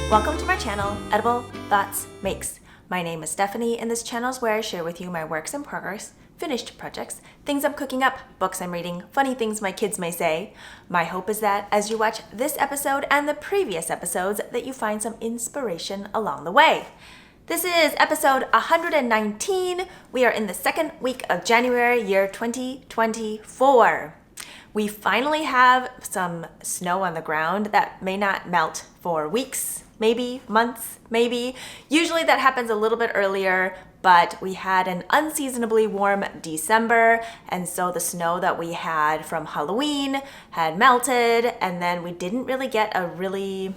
Welcome to my channel, Edible Thoughts Makes. My name is Stephanie, and this channel is where I share with you my works in progress, finished projects, things I'm cooking up, books I'm reading, funny things my kids may say. My hope is that as you watch this episode and the previous episodes, that you find some inspiration along the way. This is episode 119. We are in the second week of January, year 2024. We finally have some snow on the ground that may not melt for weeks, maybe months, maybe. Usually that happens a little bit earlier, but we had an unseasonably warm December, and so the snow that we had from Halloween had melted, and then we didn't really get a really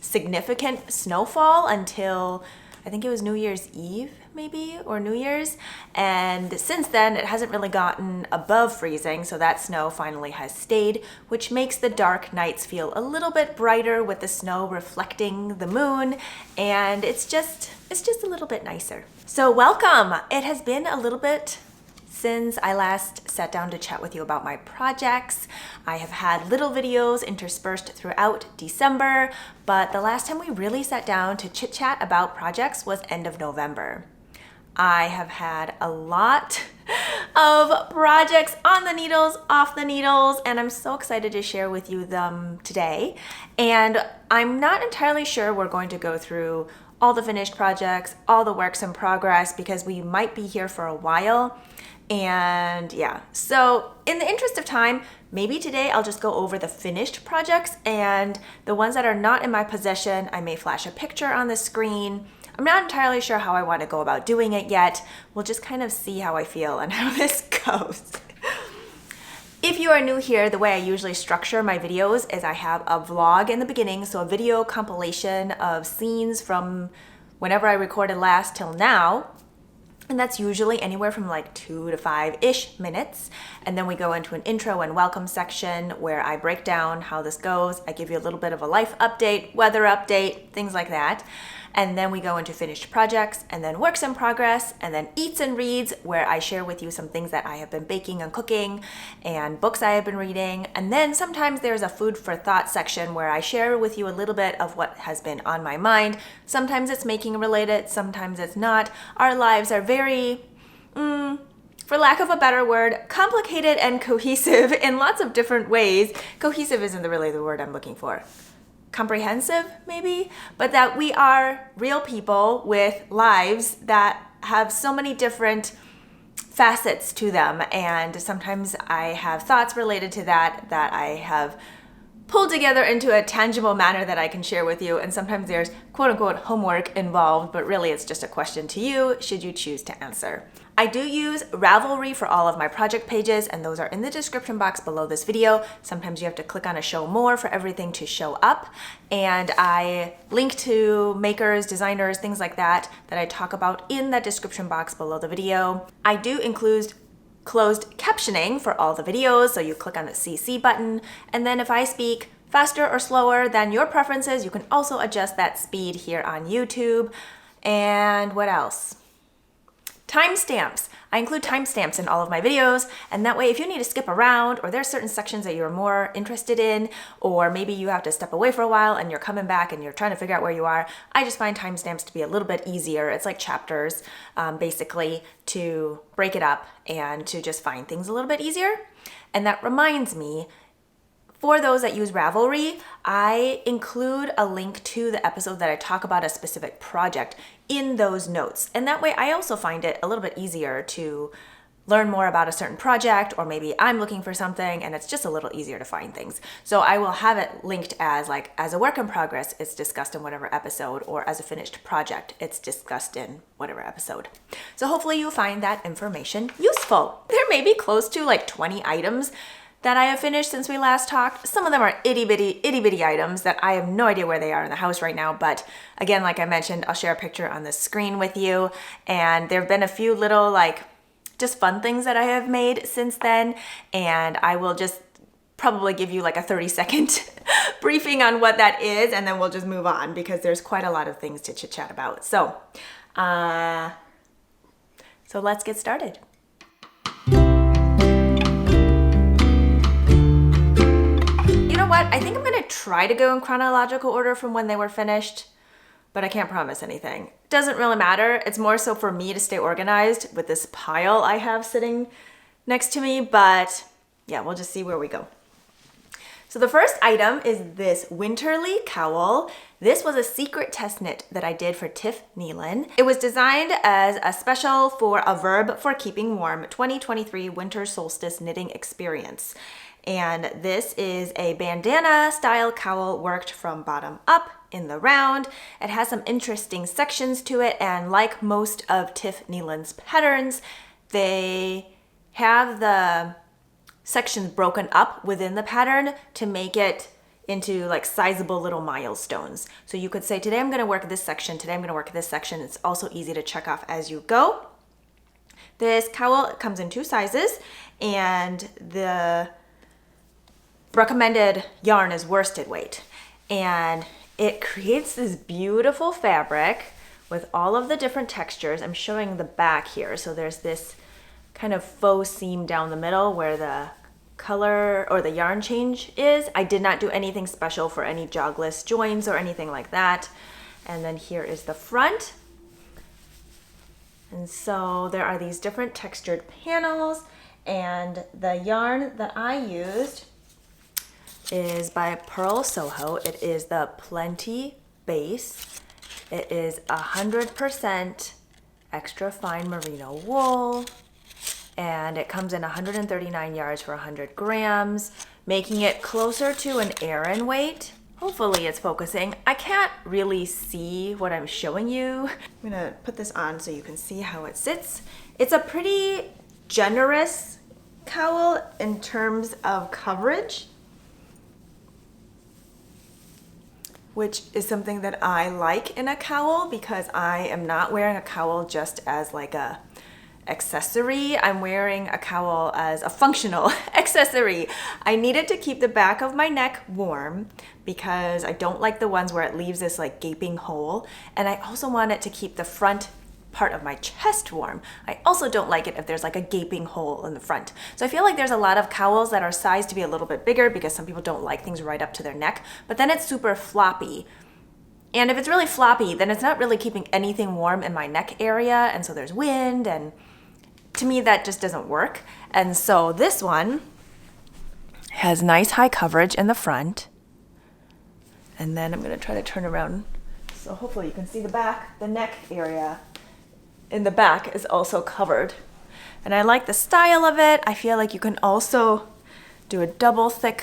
significant snowfall until I think it was New Year's Eve, maybe, or New Year's. And since then, it hasn't really gotten above freezing, so that snow finally has stayed, which makes the dark nights feel a little bit brighter with the snow reflecting the moon, and it's just a little bit nicer. So welcome! It has been a little bit since I last sat down to chat with you about my projects. I have had little videos interspersed throughout December, but the last time we really sat down to chit chat about projects was end of November. I have had a lot of projects on the needles, off the needles, and I'm so excited to share with you them today. And I'm not entirely sure we're going to go through all the finished projects, all the works in progress, because we might be here for a while. And yeah, so in the interest of time, maybe today I'll just go over the finished projects, and the ones that are not in my possession, I may flash a picture on the screen. I'm not entirely sure how I want to go about doing it yet. We'll just kind of see how I feel and how this goes. If you are new here, the way I usually structure my videos is I have a vlog in the beginning, so a video compilation of scenes from whenever I recorded last till now. And that's usually anywhere from like 2 to 5-ish minutes. And then we go into an intro and welcome section where I break down how this goes. I give you a little bit of a life update, weather update, things like that. And then we go into finished projects, and then works in progress, and then eats and reads, where I share with you some things that I have been baking and cooking, and books I have been reading. And then sometimes there's a food for thought section where I share with you a little bit of what has been on my mind. Sometimes it's making related, sometimes it's not. Our lives are very, for lack of a better word, complicated and cohesive in lots of different ways. Cohesive isn't really the word I'm looking for. Comprehensive, maybe, but that we are real people with lives that have so many different facets to them, and sometimes I have thoughts related to that I have pulled together into a tangible manner that I can share with you, and sometimes there's quote-unquote homework involved, but really it's just a question to you should you choose to answer. I do use Ravelry for all of my project pages, and those are in the description box below this video. Sometimes you have to click on a show more for everything to show up, and I link to makers, designers, things like that I talk about in that description box below the video. I do include closed captioning for all the videos, so you click on the CC button, and then if I speak faster or slower than your preferences, you can also adjust that speed here on YouTube. And what else? Timestamps. I include timestamps in all of my videos, and that way if you need to skip around, or there's certain sections that you're more interested in, or maybe you have to step away for a while and you're coming back and you're trying to figure out where you are, I just find timestamps to be a little bit easier. It's like chapters, basically, to break it up and to just find things a little bit easier. And that reminds me, for those that use Ravelry, I include a link to the episode that I talk about a specific project in those notes. And that way I also find it a little bit easier to learn more about a certain project, or maybe I'm looking for something and it's just a little easier to find things. So I will have it linked as a work in progress, it's discussed in whatever episode, or as a finished project, it's discussed in whatever episode. So hopefully you'll find that information useful. There may be close to like 20 items that I have finished since we last talked. Some of them are itty bitty items that I have no idea where they are in the house right now, but again, like I mentioned, I'll share a picture on the screen with you, and there have been a few little just fun things that I have made since then, and I will just probably give you like a 30-second briefing on what that is, and then we'll just move on because there's quite a lot of things to chit chat about. So let's get started. You know what? I think I'm going to try to go in chronological order from when they were finished. but I can't promise anything. Doesn't really matter. It's more so for me to stay organized with this pile I have sitting next to me, but yeah, we'll just see where we go. So the first item is this Winterly cowl. This was a secret test knit that I did for Tiff Nealon. It was designed as a special for A Verb for Keeping Warm 2023 Winter Solstice Knitting Experience. And this is a bandana style cowl worked from bottom up in the round. It has some interesting sections to it, and like most of Tiff Nealon's patterns, they have the sections broken up within the pattern to make it into like sizable little milestones. So you could say, today I'm gonna work this section, today I'm gonna work this section. It's also easy to check off as you go. This cowl comes in 2 sizes, and the recommended yarn is worsted weight. And it creates this beautiful fabric with all of the different textures. I'm showing the back here. So there's this kind of faux seam down the middle where the color or the yarn change is. I did not do anything special for any jogless joins or anything like that. And then here is the front. And so there are these different textured panels, and the yarn that I used is by Pearl Soho. It is the Plenty Base. It is 100% extra fine merino wool, and it comes in 139 yards for 100 grams, making it closer to an Aran weight. Hopefully it's focusing. I can't really see what I'm showing you. I'm gonna put this on so you can see how it sits. It's a pretty generous cowl in terms of coverage, which is something that I like in a cowl, because I am not wearing a cowl just as like a accessory. I'm wearing a cowl as a functional accessory. I needed to keep the back of my neck warm because I don't like the ones where it leaves this like gaping hole. And I also wanted to keep the front part of my chest warm. I also don't like it if there's like a gaping hole in the front. So I feel like there's a lot of cowls that are sized to be a little bit bigger because some people don't like things right up to their neck, but then it's super floppy. And if it's really floppy, then it's not really keeping anything warm in my neck area. And so there's wind, and to me that just doesn't work. And so this one has nice high coverage in the front. And then I'm gonna try to turn around so hopefully you can see the back. The neck area in the back is also covered. And I like the style of it. I feel like you can also do a double thick,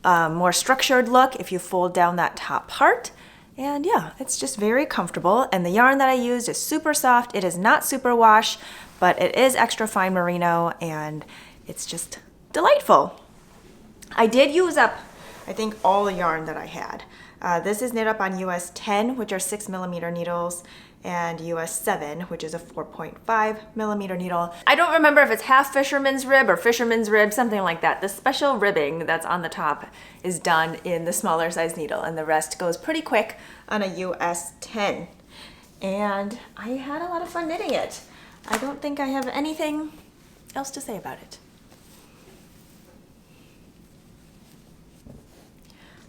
more structured look if you fold down that top part. And yeah, it's just very comfortable. And the yarn that I used is super soft. It is not super wash, but it is extra fine merino, and it's just delightful. I did use up, I think, all the yarn that I had. This is knit up on US 10, which are 6mm needles, and US 7, which is a 4.5mm needle. I don't remember if it's half fisherman's rib or fisherman's rib, something like that. The special ribbing that's on the top is done in the smaller size needle, and the rest goes pretty quick on a US 10. And I had a lot of fun knitting it. I don't think I have anything else to say about it.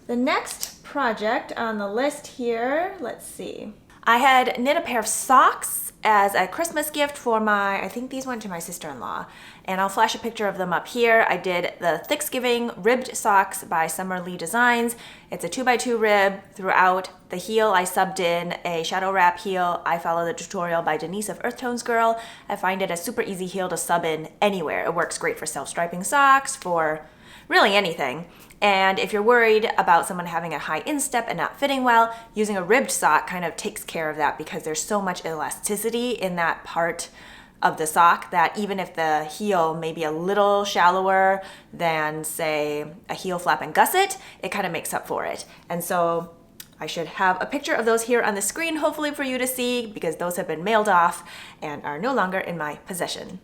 The next project on the list here, let's see. I had knit a pair of socks as a Christmas gift for I think these went to my sister-in-law, and I'll flash a picture of them up here. I did the Thanksgiving ribbed socks by Summer Lee Designs. It's a 2x2 rib throughout. The heel I subbed in a shadow wrap heel. I follow the tutorial by Denise of Earth Tones Girl. I find it a super easy heel to sub in anywhere. It works great for self-striping socks, for really anything. And if you're worried about someone having a high instep and not fitting well, using a ribbed sock kind of takes care of that, because there's so much elasticity in that part of the sock that even if the heel may be a little shallower than, say, a heel flap and gusset, it kind of makes up for it. And so I should have a picture of those here on the screen, hopefully for you to see, because those have been mailed off and are no longer in my possession.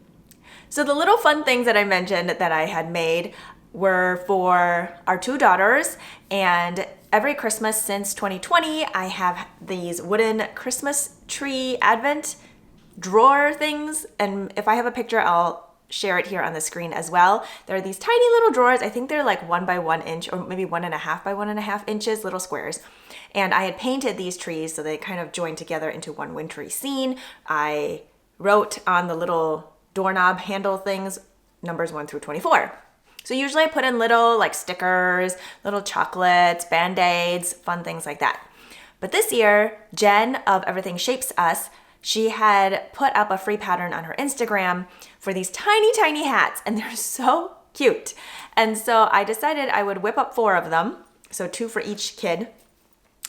So the little fun things that I mentioned that I had made were for our 2 daughters, and every Christmas since 2020 I have these wooden Christmas tree advent drawer things, and if I have a picture I'll share it here on the screen as well. There are these tiny little drawers. I think they're like 1 by 1 inch or maybe 1.5 by 1.5 inches, little squares. And I had painted these trees so they kind of joined together into one wintry scene. I wrote on the little doorknob handle things, numbers 1 through 24. So usually I put in little like stickers, little chocolates, Band-Aids, fun things like that. But this year, Jen of Everything Shapes Us, she had put up a free pattern on her Instagram for these tiny, tiny hats, and they're so cute. And so I decided I would whip up 4 of them, so 2 for each kid,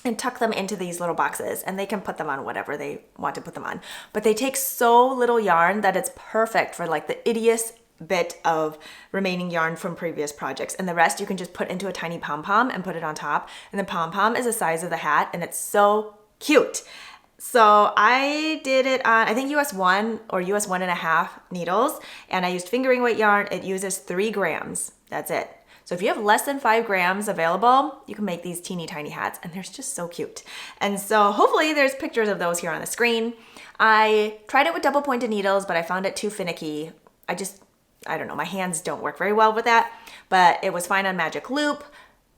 and tuck them into these little boxes, and they can put them on whatever they want to put them on. But they take so little yarn that it's perfect for like the ittiest bit of remaining yarn from previous projects, and the rest you can just put into a tiny pom-pom and put it on top. And the pom-pom is the size of the hat, and it's so cute. So I did it on, I think US 1 or US 1.5 needles, and I used fingering weight yarn. It uses 3 grams. That's it. So if you have less than 5 grams available, you can make these teeny tiny hats, and they're just so cute. And so hopefully there's pictures of those here on the screen. I tried it with double pointed needles, but I found it too finicky. I don't know, my hands don't work very well with that, but it was fine on Magic Loop.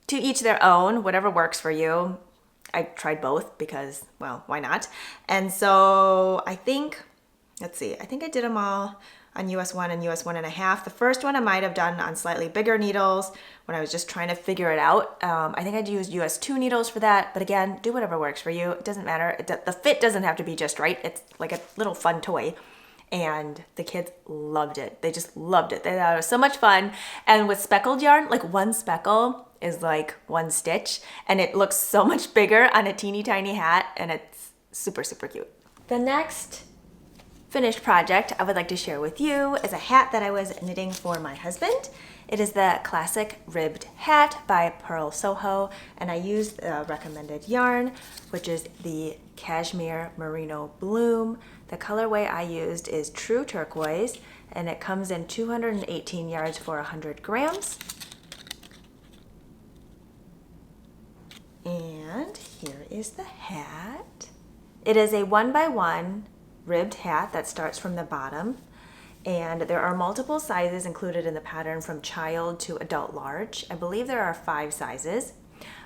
To each their own, whatever works for you. I tried both because, well, why not? And so I think I did them all on US 1 and US 1.5. The first one I might have done on slightly bigger needles when I was just trying to figure it out. I think I'd used US 2 needles for that, but again, do whatever works for you. It doesn't matter. The fit doesn't have to be just right. It's like a little fun toy. And the kids loved it. They just loved it. They thought it was so much fun. And with speckled yarn, like 1 speckle is like 1 stitch, and it looks so much bigger on a teeny tiny hat, and it's super, super cute. The next finished project I would like to share with you is a hat that I was knitting for my husband. It is the classic ribbed hat by Pearl Soho, and I used the recommended yarn, which is the Cashmere Merino Bloom. The colorway I used is True Turquoise, and it comes in 218 yards for 100 grams. And here is the hat. It is a 1 by 1 ribbed hat that starts from the bottom, and there are multiple sizes included in the pattern from child to adult large. I believe there are 5 sizes.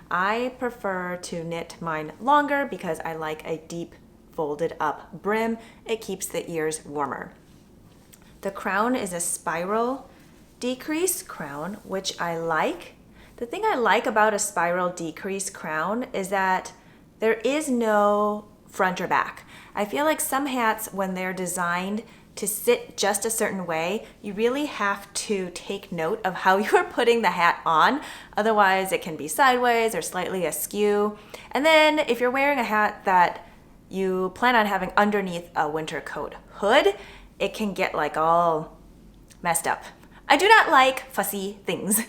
I prefer to knit mine longer because I like a deep folded up brim. It keeps the ears warmer. The crown is a spiral decrease crown, which I like. The thing I like about a spiral decrease crown is that there is no front or back. I feel like some hats, when they're designed to sit just a certain way, you really have to take note of how you are putting the hat on. Otherwise, it can be sideways or slightly askew. And then if you're wearing a hat that you plan on having underneath a winter coat hood, it can get like all messed up. I do not like fussy things.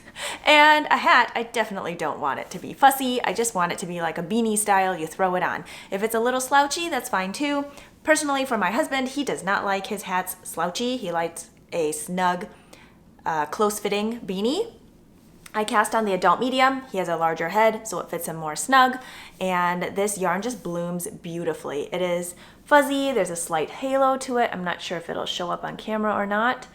And a hat, I definitely don't want it to be fussy. I just want it to be like a beanie style, you throw it on. If it's a little slouchy, that's fine too. Personally, for my husband, he does not like his hats slouchy. He likes a snug, close-fitting beanie. I cast on the adult medium. He has a larger head, so it fits him more snug. And this yarn just blooms beautifully. It is fuzzy. There's a slight halo to it. I'm not sure if it'll show up on camera or not,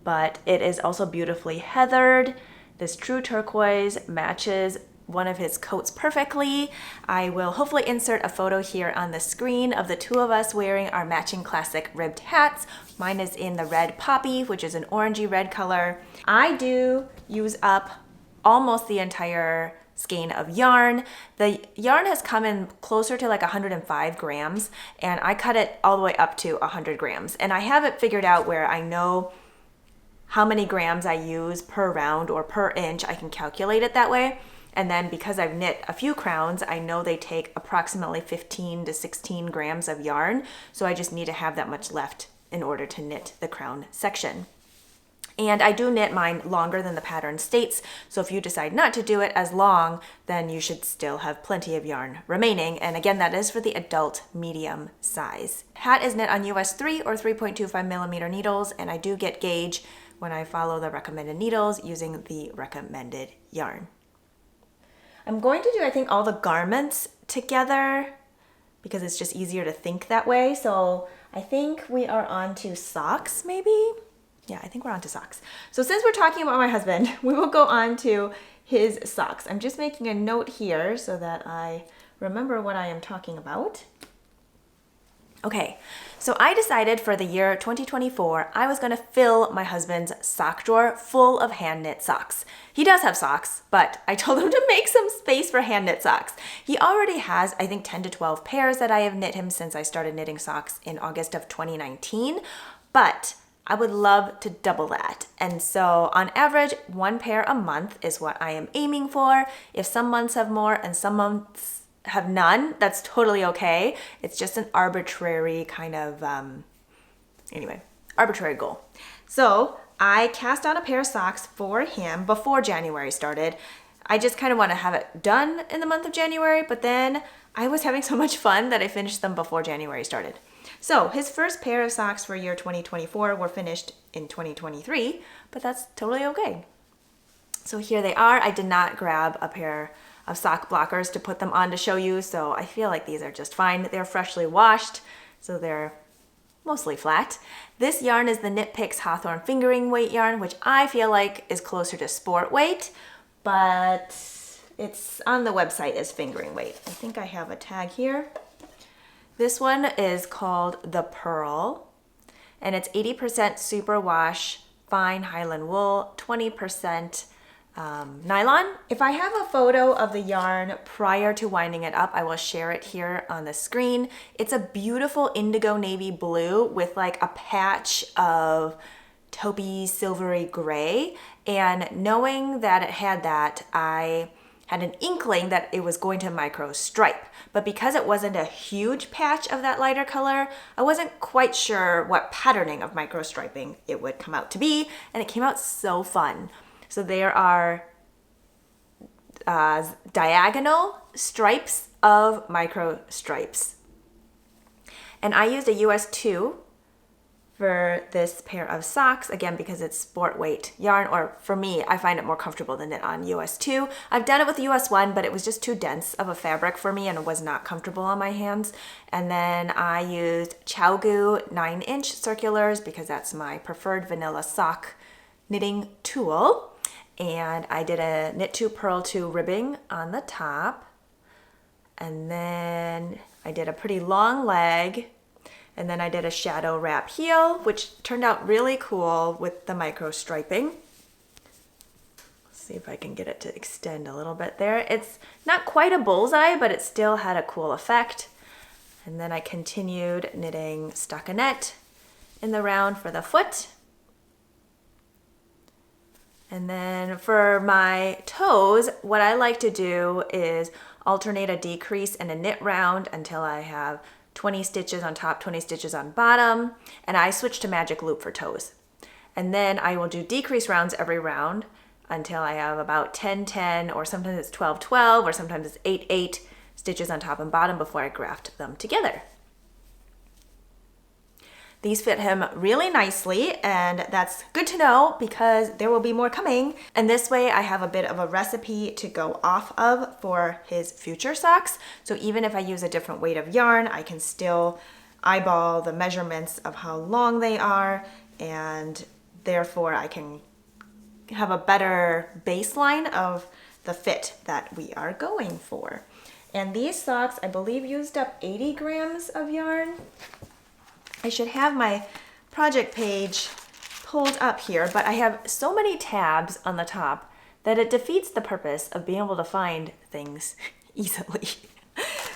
but it is also beautifully heathered. This True Turquoise matches one of his coats perfectly. I will hopefully insert a photo here on the screen of the 2 of us wearing our matching classic ribbed hats. Mine is in the red poppy, which is an orangey red color. I do use up almost the entire skein of yarn. The yarn has come in closer to like 105 grams, and I cut it all the way up to 100 grams. And I have it figured out where I know how many grams I use per round or per inch. I can calculate it that way. And then because I've knit a few crowns, I know they take approximately 15 to 16 grams of yarn. So I just need to have that much left in order to knit the crown section. And I do knit mine longer than the pattern states. So if you decide not to do it as long, then you should still have plenty of yarn remaining. And again, that is for the adult medium size. Hat is knit on US 3 or 3.25 millimeter needles. And I do get gauge when I follow the recommended needles using the recommended yarn. I'm going to do, I think, all the garments together because it's just easier to think that way. So I think we are on to socks, maybe? Yeah, I think we're on to socks. So since we're talking about my husband, we will go on to his socks. I'm just making a note here so that I remember what I am talking about. Okay, so I decided for the year 2024, I was going to fill my husband's sock drawer full of hand knit socks. He does have socks, but I told him to make some space for hand knit socks. He already has, I think, 10 to 12 pairs that I have knit him since I started knitting socks in August of 2019, but I would love to double that. And so on average, 1 pair a month is what I am aiming for. If some months have more and some months have none, that's totally okay. It's just an arbitrary kind of, arbitrary goal. So I cast on a pair of socks for him before January started. I just kind of want to have it done in the month of January, but then I was having so much fun that I finished them before January started. So his first pair of socks for year 2024 were finished in 2023, but that's totally okay. So here they are. I did not grab a pair of sock blockers to put them on to show you, so I feel like these are just fine. They're freshly washed, so they're mostly flat. This yarn is the Knit Picks Hawthorne fingering weight yarn, which I feel like is closer to sport weight, but it's on the website as fingering weight. I think I have a tag here. This one is called the Pearl, and it's 80% superwash fine Highland wool, 20% nylon. If I have a photo of the yarn prior to winding it up, I will share it here on the screen. It's a beautiful indigo navy blue with like a patch of taupey silvery gray. And knowing that it had that, I had an inkling that it was going to micro stripe. But because it wasn't a huge patch of that lighter color, I wasn't quite sure what patterning of micro striping it would come out to be. And it came out so fun. So there are diagonal stripes of micro stripes. And I used a US 2 for this pair of socks, again, because it's sport weight yarn, or for me, I find it more comfortable to knit on US 2. I've done it with US 1, but it was just too dense of a fabric for me and it was not comfortable on my hands. And then I used ChiaoGoo 9-inch circulars because that's my preferred vanilla sock knitting tool. And I did a knit 2 purl 2 ribbing on the top. And then I did a pretty long leg. And then I did a shadow wrap heel, which turned out really cool with the micro striping. Let's see if I can get it to extend a little bit there. It's not quite a bullseye, but it still had a cool effect. And then I continued knitting stockinette in the round for the foot. And then for my toes, what I like to do is alternate a decrease and a knit round until I have 20 stitches on top, 20 stitches on bottom, and I switch to magic loop for toes. And then I will do decrease rounds every round until I have about 10-10, or sometimes it's 12-12, or sometimes it's 8-8 stitches on top and bottom before I graft them together. These fit him really nicely, and that's good to know because there will be more coming. And this way I have a bit of a recipe to go off of for his future socks. So even if I use a different weight of yarn, I can still eyeball the measurements of how long they are, and therefore I can have a better baseline of the fit that we are going for. And these socks, I believe, used up 80 grams of yarn. I should have my project page pulled up here, but I have so many tabs on the top that it defeats the purpose of being able to find things easily.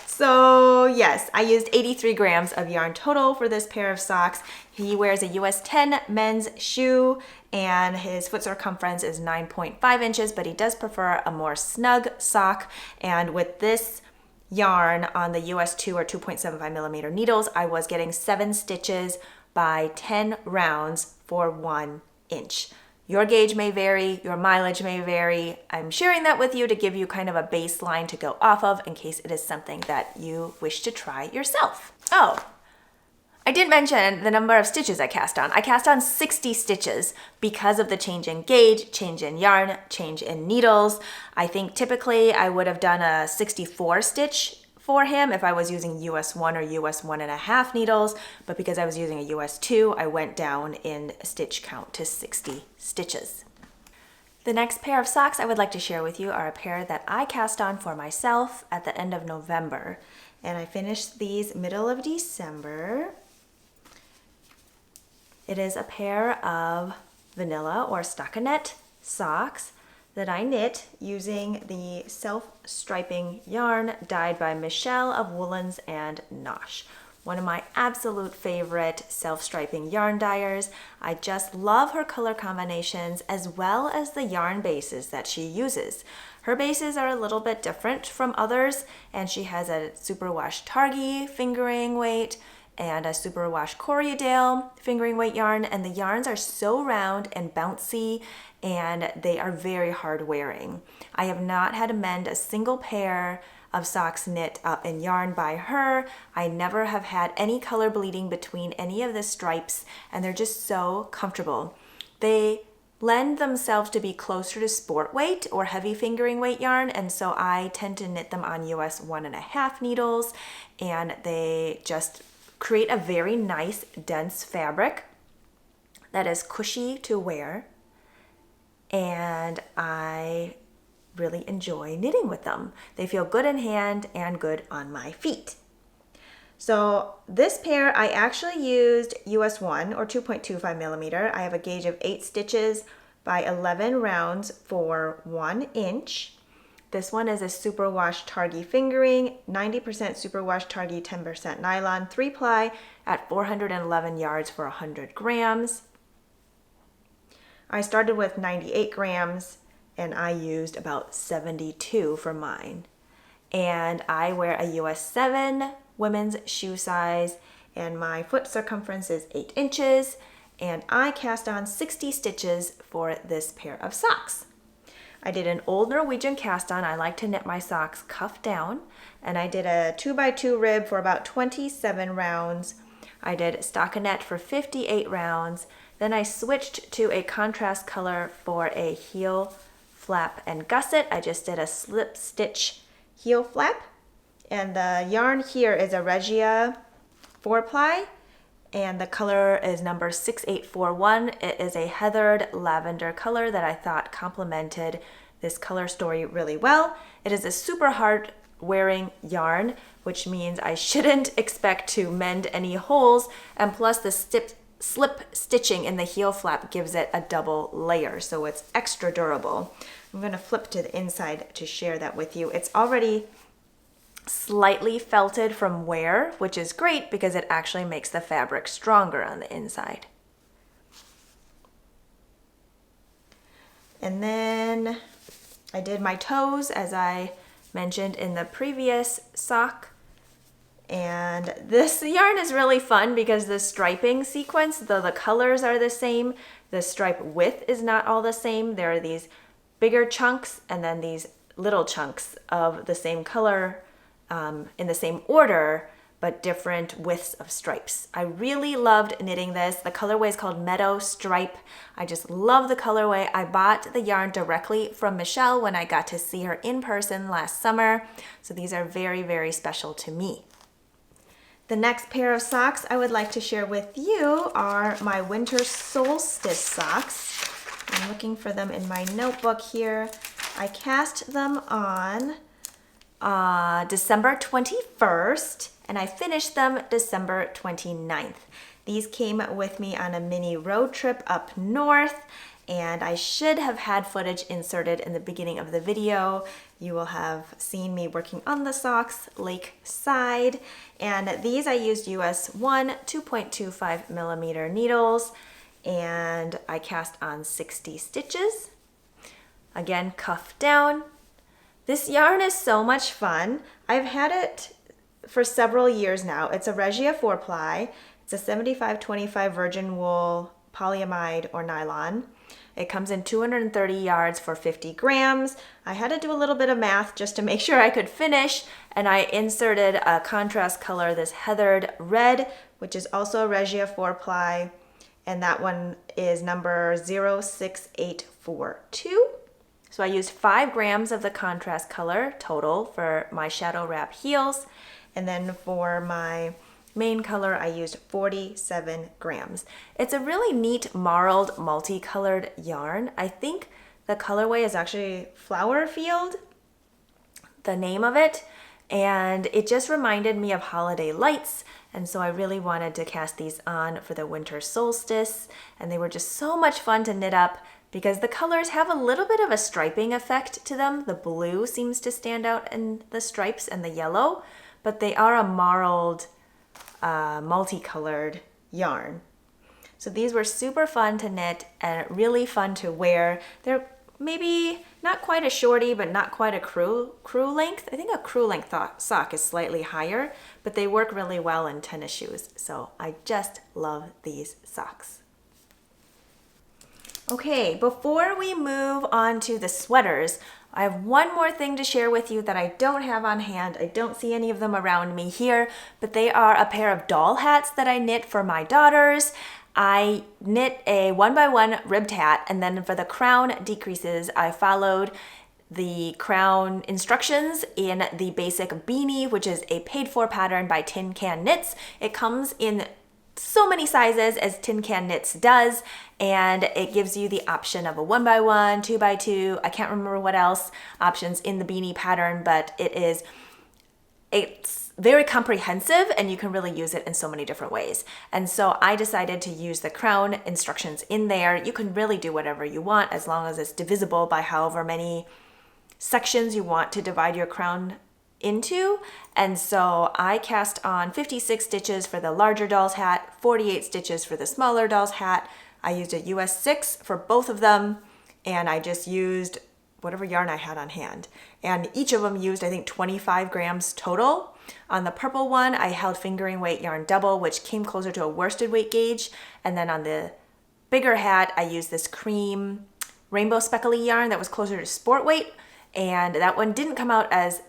So yes, I used 83 grams of yarn total for this pair of socks. He wears a US 10 men's shoe and his foot circumference is 9.5 inches, but he does prefer a more snug sock. And with this yarn on the US 2 or 2.75 millimeter needles, I was getting 7 stitches by 10 rounds for 1 inch. Your gauge may vary, your mileage may vary. I'm sharing that with you to give you kind of a baseline to go off of in case it is something that you wish to try yourself. Oh, I did mention the number of stitches I cast on. I cast on 60 stitches because of the change in gauge, change in yarn, change in needles. I think typically I would have done a 64 stitch for him if I was using US 1 or US 1.5 needles, but because I was using a US 2, I went down in stitch count to 60 stitches. The next pair of socks I would like to share with you are a pair that I cast on for myself at the end of November. And I finished these middle of December. It is a pair of vanilla or stockinette socks that I knit using the self-striping yarn dyed by Michelle of Woolens and Nosh. One of my absolute favorite self-striping yarn dyers. I just love her color combinations as well as the yarn bases that she uses. Her bases are a little bit different from others, and she has a superwash Targhee fingering weight and a superwash Corriedale fingering weight yarn, and the yarns are so round and bouncy, and they are very hard wearing. I have not had to mend a single pair of socks knit up in yarn by her. I never have had any color bleeding between any of the stripes, and they're just so comfortable. They lend themselves to be closer to sport weight or heavy fingering weight yarn, and so I tend to knit them on US 1.5 needles, and they just create a very nice dense fabric that is cushy to wear, and I really enjoy knitting with them. They feel good in hand and good on my feet. So this pair I actually used US 1 or 2.25 millimeter. I have a gauge of 8 stitches by 11 rounds for 1 inch. This one is a superwash Targhee fingering, 90% superwash Targhee, 10% nylon, 3-ply at 411 yards for 100 grams. I started with 98 grams and I used about 72 for mine. And I wear a US 7 women's shoe size, and my foot circumference is 8 inches, and I cast on 60 stitches for this pair of socks. I did an old Norwegian cast on. I like to knit my socks cuff down, and I did a 2x2 rib for about 27 rounds. I did stockinette for 58 rounds. Then I switched to a contrast color for a heel flap and gusset. I just did a slip stitch heel flap, and the yarn here is a Regia 4-ply, and the color is number 6841. It is a heathered lavender color that I thought complemented this color story really well. It is a super hard wearing yarn, which means I shouldn't expect to mend any holes, and plus the slip stitching in the heel flap gives it a double layer, so it's extra durable. I'm going to flip to the inside to share that with you. It's already slightly felted from wear, which is great because it actually makes the fabric stronger on the inside. And then I did my toes as I mentioned in the previous sock. And this yarn is really fun because the striping sequence, though the colors are the same, the stripe width is not all the same. There are these bigger chunks and then these little chunks of the same color in the same order, but different widths of stripes. I really loved knitting this. The colorway is called Meadow Stripe. I just love the colorway. I bought the yarn directly from Michelle when I got to see her in person last summer. So these are very, very special to me. The next pair of socks I would like to share with you are my winter solstice socks. I'm looking for them in my notebook here. I cast them on December 21st, and I finished them December 29th. These came with me on a mini road trip up north, and I should have had footage inserted in the beginning of the video. You will have seen me working on the socks lakeside, and these I used US 1 2.25 millimeter needles, and I cast on 60 stitches. Again, cuff down. This yarn is so much fun. I've had it for several years now. It's a Regia 4-ply. It's a 75-25 virgin wool polyamide or nylon. It comes in 230 yards for 50 grams. I had to do a little bit of math just to make sure I could finish, and I inserted a contrast color, this heathered red, which is also a Regia 4-ply, and that one is number 06842. So I used 5 grams of the contrast color total for my shadow wrap heels. And then for my main color, I used 47 grams. It's a really neat marled multicolored yarn. I think the colorway is actually Flower Field, the name of it. And it just reminded me of holiday lights. And so I really wanted to cast these on for the winter solstice. And they were just so much fun to knit up because the colors have a little bit of a striping effect to them. The blue seems to stand out in the stripes and the yellow, but they are a marled, multicolored yarn. So these were super fun to knit and really fun to wear. They're maybe not quite a shorty, but not quite a crew length. I think a crew length sock is slightly higher, but they work really well in tennis shoes. So I just love these socks. Okay, before we move on to the sweaters, I have one more thing to share with you that I don't have on hand. I don't see any of them around me here, but they are a pair of doll hats that I knit for my daughters. I knit a 1x1 ribbed hat, and then for the crown decreases, I followed the crown instructions in the basic beanie, which is a paid for pattern by Tin Can Knits. It comes in so many sizes as Tin Can Knits does, and it gives you the option of a 1x1, 2x2, I can't remember what else options in the beanie pattern, but it's very comprehensive and you can really use it in so many different ways. And so I decided to use the crown instructions in there. You can really do whatever you want as long as it's divisible by however many sections you want to divide your crown into. And so I cast on 56 stitches for the larger doll's hat, 48 stitches for the smaller doll's hat. I used a US 6 for both of them, and I just used whatever yarn I had on hand. And each of them used, I think, 25 grams total. On the purple one, I held fingering weight yarn double, which came closer to a worsted weight gauge. And then on the bigger hat, I used this cream rainbow speckly yarn that was closer to sport weight. And that one didn't come out as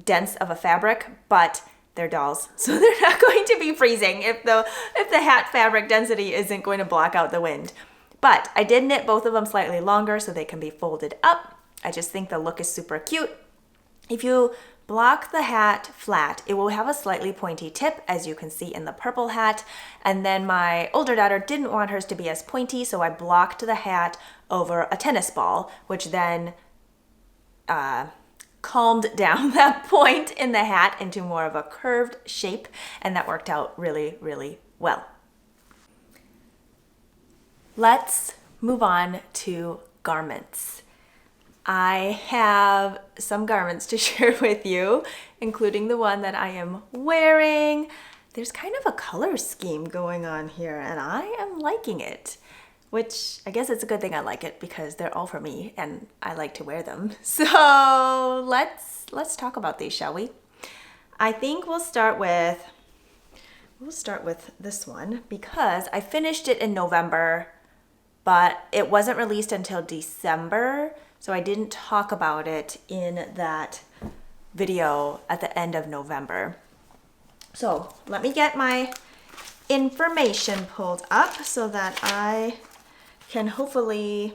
dense of a fabric, but they're dolls, so they're not going to be freezing if the hat fabric density isn't going to block out the wind. But I did knit both of them slightly longer so they can be folded up. I just think the look is super cute. If you block the hat flat, it will have a slightly pointy tip, as you can see in the purple hat. And then my older daughter didn't want hers to be as pointy, so I blocked the hat over a tennis ball, which then calmed down that point in the hat into more of a curved shape, and that worked out really, really well. Let's move on to garments. I have some garments to share with you, including the one that I am wearing. There's kind of a color scheme going on here, and I am liking it. Which I guess it's a good thing I like it because they're all for me and I like to wear them. So let's talk about these, shall we? I think we'll start with this one because I finished it in November, but it wasn't released until December, so I didn't talk about it in that video at the end of November. So let me get my information pulled up so that I can hopefully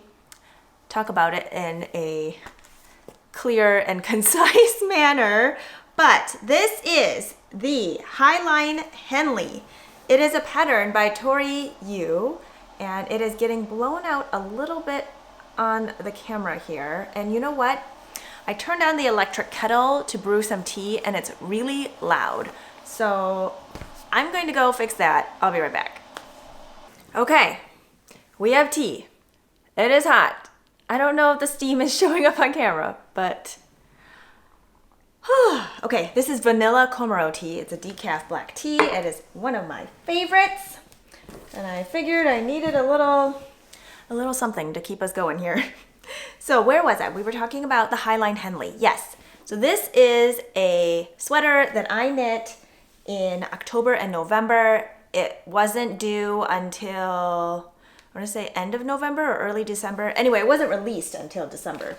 talk about it in a clear and concise manner. But this is the Highline Henley. It is a pattern by Tori Yu, and it is getting blown out a little bit on the camera here. And you know what? I turned on the electric kettle to brew some tea and it's really loud. So I'm going to go fix that. I'll be right back. Okay. We have tea. It is hot. I don't know if the steam is showing up on camera, but okay, this is vanilla Komaro tea. It's a decaf black tea. It is one of my favorites, and I figured I needed a little something to keep us going here. So where was I? We were talking about the Highline Henley. Yes. So this is a sweater that I knit in October and November. It wasn't due until I want to say end of November or early December. Anyway, it wasn't released until December.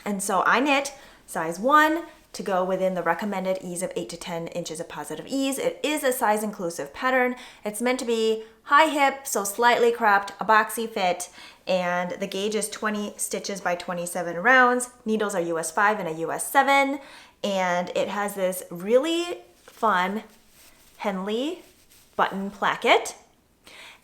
And so I knit size 1 to go within the recommended ease of 8 to 10 inches of positive ease. It is a size inclusive pattern. It's meant to be high hip, so slightly cropped, a boxy fit, and the gauge is 20 stitches by 27 rounds. Needles are US 5 and a US 7, and it has this really fun Henley button placket,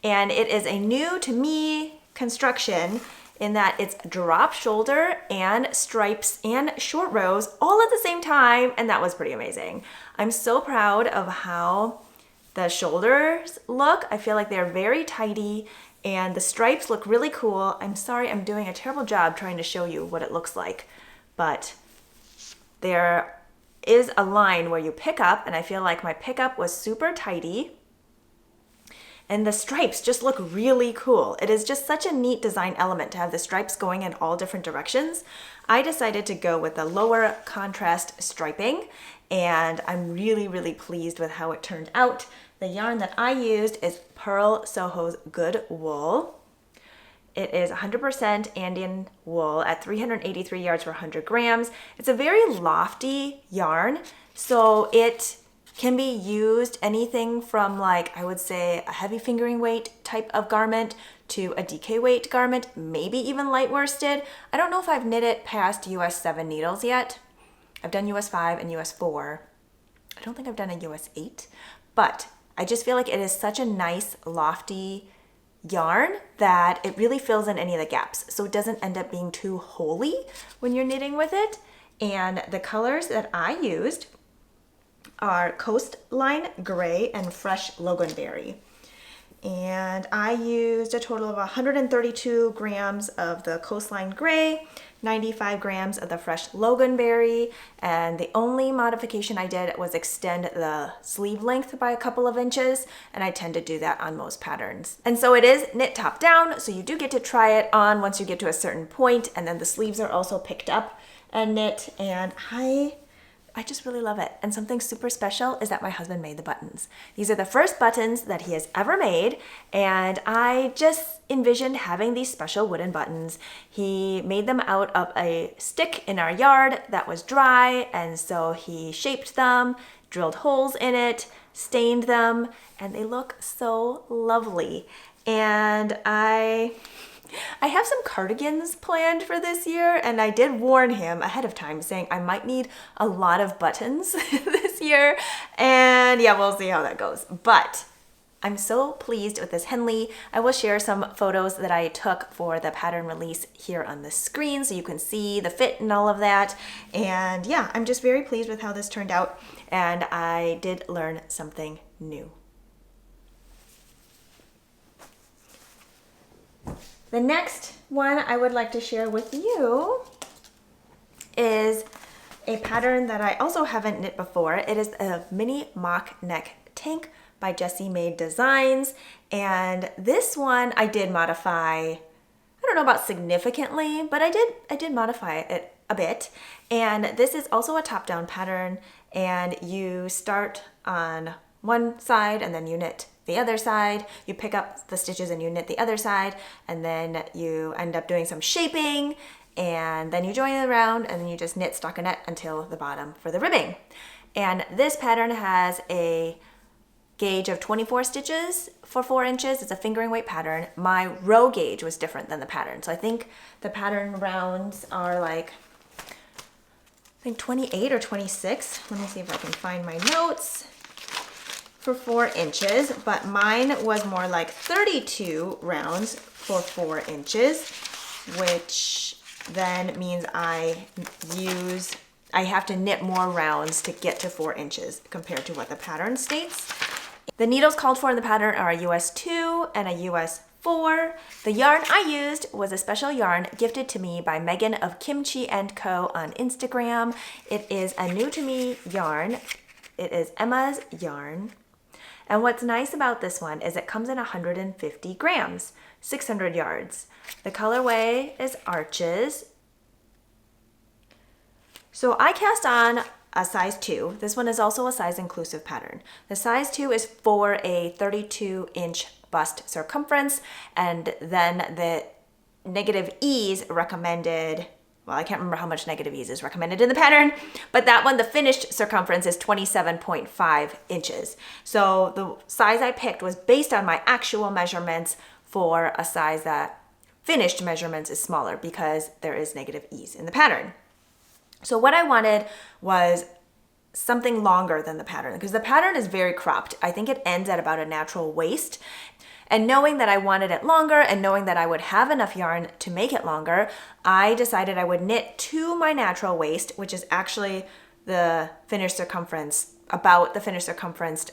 and it is a new to me construction in that it's drop shoulder and stripes and short rows all at the same time, and that was pretty amazing. I'm so proud of how the shoulders look. I feel like they're very tidy and the stripes look really cool. I'm sorry I'm doing a terrible job trying to show you what it looks like, but there is a line where you pick up, and I feel like my pickup was super tidy. And the stripes just look really cool. It is just such a neat design element to have the stripes going in all different directions. I decided to go with the lower contrast striping, and I'm really, really pleased with how it turned out. The yarn that I used is Pearl Soho's Good Wool. It is 100% Andean wool at 383 yards per 100 grams. It's a very lofty yarn, so it can be used anything from, like, I would say a heavy fingering weight type of garment to a DK weight garment, maybe even light worsted. I don't know if I've knit it past US 7 needles yet. I've done US 5 and US 4. I don't think I've done a US 8, but I just feel like it is such a nice lofty yarn that it really fills in any of the gaps, so it doesn't end up being too holey when you're knitting with it. And the colors that I used are Coastline Gray and Fresh Loganberry. And I used a total of 132 grams of the Coastline Gray, 95 grams of the Fresh Loganberry, and the only modification I did was extend the sleeve length by a couple of inches, and I tend to do that on most patterns. And so it is knit top down, so you do get to try it on once you get to a certain point, and then the sleeves are also picked up and knit, and I just really love it. And something super special is that my husband made the buttons. These are the first buttons that he has ever made, and I just envisioned having these special wooden buttons. He made them out of a stick in our yard that was dry, and so he shaped them, drilled holes in it, stained them, and they look so lovely. And I have some cardigans planned for this year, and I did warn him ahead of time saying I might need a lot of buttons this year, and yeah, we'll see how that goes. But I'm so pleased with this Henley. I will share some photos that I took for the pattern release here on the screen so you can see the fit and all of that. And yeah, I'm just very pleased with how this turned out, and I did learn something new. The next one I would like to share with you is a pattern that I also haven't knit before. It is a mini mock neck tank by Jessie Made Designs, and this one I did modify. I don't know about significantly, but I did modify it a bit. And this is also a top-down pattern, and you start on one side and then you knit the other side, you pick up the stitches and you knit the other side, and then you end up doing some shaping, and then you join it around, and then you just knit stockinette until the bottom for the ribbing. And this pattern has a gauge of 24 stitches for 4 inches. It's a fingering weight pattern. My row gauge was different than the pattern, so I think the pattern rounds are like, I think 28 or 26. Let me see if I can find my notes. For 4 inches, but mine was more like 32 rounds for 4 inches, which then means I have to knit more rounds to get to 4 inches compared to what the pattern states. The needles called for in the pattern are a US 2 and a US 4. The yarn I used was a special yarn gifted to me by Megan of Kimchi & Co. on Instagram. It is a new to me yarn. It is Emma's yarn. And what's nice about this one is it comes in 150 grams, 600 yards. The colorway is Arches. So I cast on a size 2. This one is also a size inclusive pattern. The size 2 is for a 32-inch bust circumference, and then the negative ease recommended well, I can't remember how much negative ease is recommended in the pattern, but that one, the finished circumference is 27.5 inches. So the size I picked was based on my actual measurements for a size that finished measurements is smaller because there is negative ease in the pattern. So what I wanted was something longer than the pattern because the pattern is very cropped. I think it ends at about a natural waist. And knowing that I wanted it longer and knowing that I would have enough yarn to make it longer, I decided I would knit to my natural waist, which is actually the finished circumference, about the finished circumference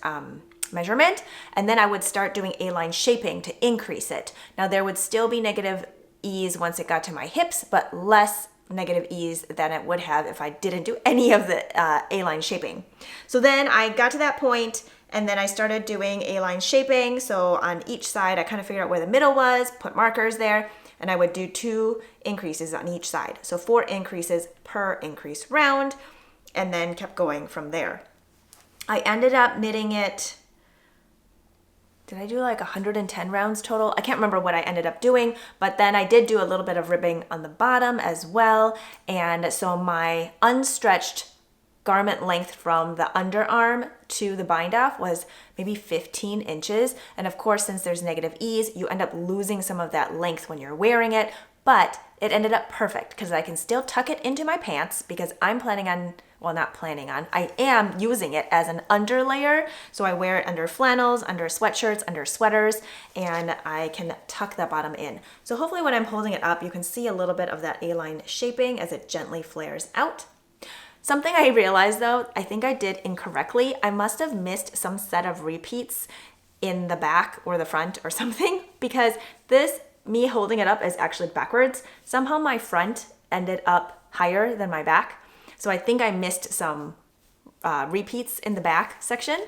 measurement. And then I would start doing A-line shaping to increase it. Now there would still be negative ease once it got to my hips, but less negative ease than it would have if I didn't do any of the A-line shaping. So then I got to that point and then I started doing A-line shaping. So on each side, I kind of figured out where the middle was, put markers there, and I would do 2 increases on each side. So 4 increases per increase round, and then kept going from there. I ended up knitting it, did I do like 110 rounds total? I can't remember what I ended up doing, but then I did do a little bit of ribbing on the bottom as well. And so my unstretched garment length from the underarm to the bind off was maybe 15 inches. And of course, since there's negative ease, you end up losing some of that length when you're wearing it, but it ended up perfect because I can still tuck it into my pants because I'm planning on, well, not planning on, I am using it as an underlayer. So I wear it under flannels, under sweatshirts, under sweaters, and I can tuck that bottom in. So hopefully when I'm holding it up, you can see a little bit of that A-line shaping as it gently flares out. Something I realized though, I think I did incorrectly. I must have missed some set of repeats in the back or the front or something because this, me holding it up is actually backwards. Somehow my front ended up higher than my back. So I think I missed some repeats in the back section,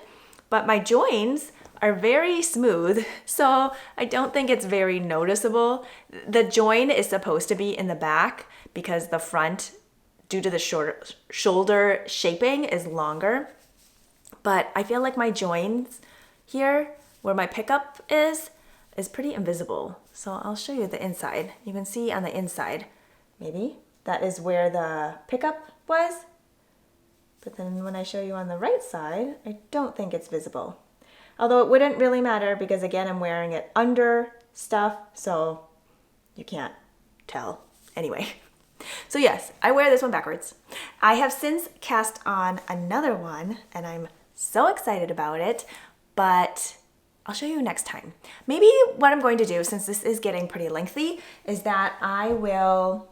but my joins are very smooth, so I don't think it's very noticeable. The join is supposed to be in the back because the front, due to the shoulder shaping, is longer. But I feel like my joins here, where my pickup is pretty invisible. So I'll show you the inside. You can see on the inside, maybe, that is where the pickup was. But then when I show you on the right side, I don't think it's visible. Although it wouldn't really matter because again, I'm wearing it under stuff, so you can't tell. Anyway. So yes, I wear this one backwards. I have since cast on another one and I'm so excited about it, but I'll show you next time. Maybe what I'm going to do, since this is getting pretty lengthy, is that I will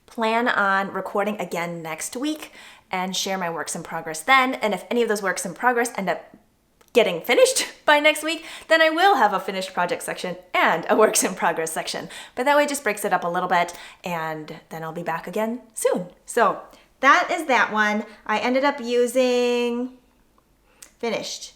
plan on recording again next week and share my works in progress then. And if any of those works in progress end up getting finished by next week, then I will have a finished project section and a works in progress section. But that way it just breaks it up a little bit and then I'll be back again soon. So that is that one. I ended up using,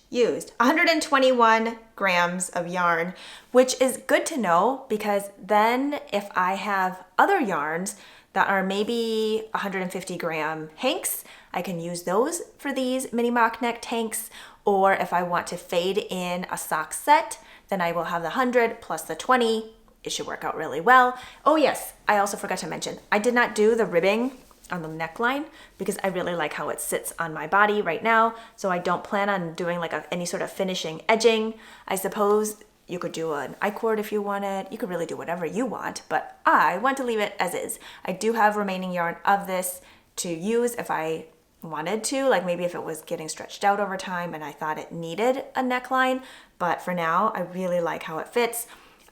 used 121 grams of yarn, which is good to know because then if I have other yarns that are maybe 150 gram hanks, I can use those for these mini mock neck tanks. Or if I want to fade in a sock set, then I will have the 100 plus the 20. It should work out really well. Oh yes, I also forgot to mention, I did not do the ribbing on the neckline because I really like how it sits on my body right now. So I don't plan on doing like any sort of finishing edging. I suppose you could do an I-cord if you wanted. You could really do whatever you want, but I want to leave it as is. I do have remaining yarn of this to use if I wanted to, like maybe if it was getting stretched out over time and I thought it needed a neckline, but for now I really like how it fits.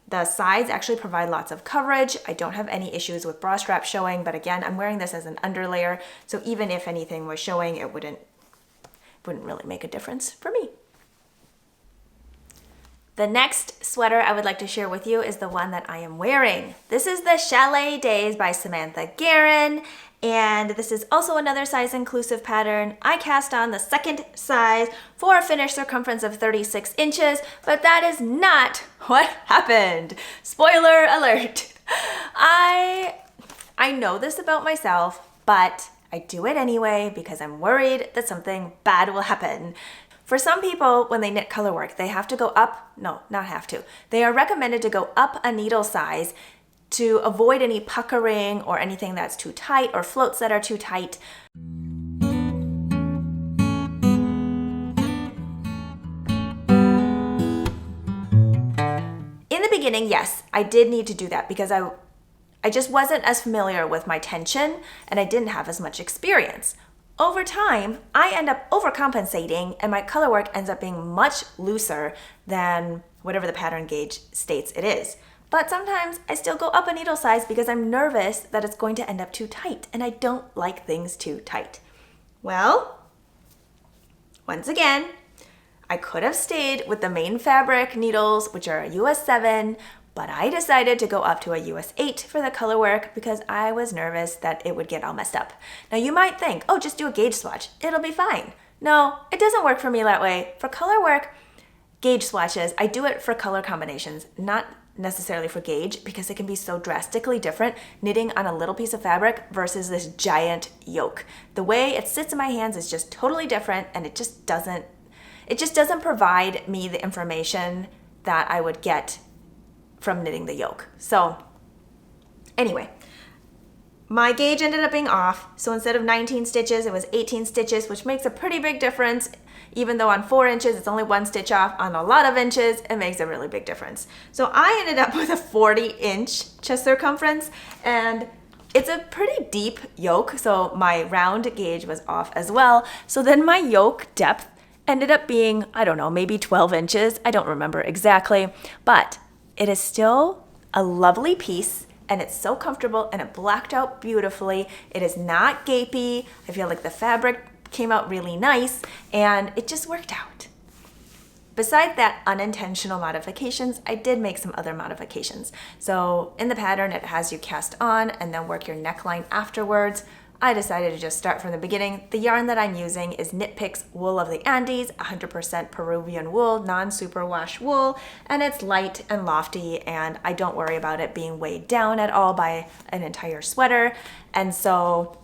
The sides actually provide lots of coverage. I don't have any issues with bra strap showing, but again, I'm wearing this as an underlayer, so even if anything was showing, it wouldn't really make a difference for me. The next sweater I would like to share with you is the one that I am wearing. This is the Chalet Days by Samantha Guerin, and this is also another size inclusive pattern. I cast on the second size for a finished circumference of 36 inches, but that is not what happened. Spoiler alert. I know this about myself, but I do it anyway because I'm worried that something bad will happen. For some people, when they knit color work, they have to go up, no, not have to. They are recommended to go up a needle size to avoid any puckering or anything that's too tight or floats that are too tight. In the beginning, yes, I did need to do that because I just wasn't as familiar with my tension and I didn't have as much experience. Over time, I end up overcompensating and my color work ends up being much looser than whatever the pattern gauge states it is. But sometimes I still go up a needle size because I'm nervous that it's going to end up too tight and I don't like things too tight. Well, once again, I could have stayed with the main fabric needles, which are a US 7, but I decided to go up to a US 8 for the color work because I was nervous that it would get all messed up. Now you might think, oh, just do a gauge swatch. It'll be fine. No, it doesn't work for me that way. For color work, gauge swatches, I do it for color combinations, not necessarily for gauge because it can be so drastically different knitting on a little piece of fabric versus this giant yoke. The way it sits in my hands is just totally different and it just doesn't provide me the information that I would get from knitting the yoke. So anyway, my gauge ended up being off. So instead of 19 stitches, it was 18 stitches, which makes a pretty big difference. Even though on 4 inches, it's only 1 stitch off, on a lot of inches, it makes a really big difference. So I ended up with a 40-inch chest circumference, and it's a pretty deep yoke, so my round gauge was off as well. So then my yoke depth ended up being, I don't know, maybe 12 inches. I don't remember exactly, but it is still a lovely piece and it's so comfortable and it blacked out beautifully. It is not gapey. I feel like the fabric came out really nice and it just worked out. Besides that unintentional modifications, I did make some other modifications. So in the pattern, it has you cast on and then work your neckline afterwards. I decided to just start from the beginning. The yarn that I'm using is Knit Picks Wool of the Andes, 100% Peruvian wool, non-superwash wool, and it's light and lofty, and I don't worry about it being weighed down at all by an entire sweater. And so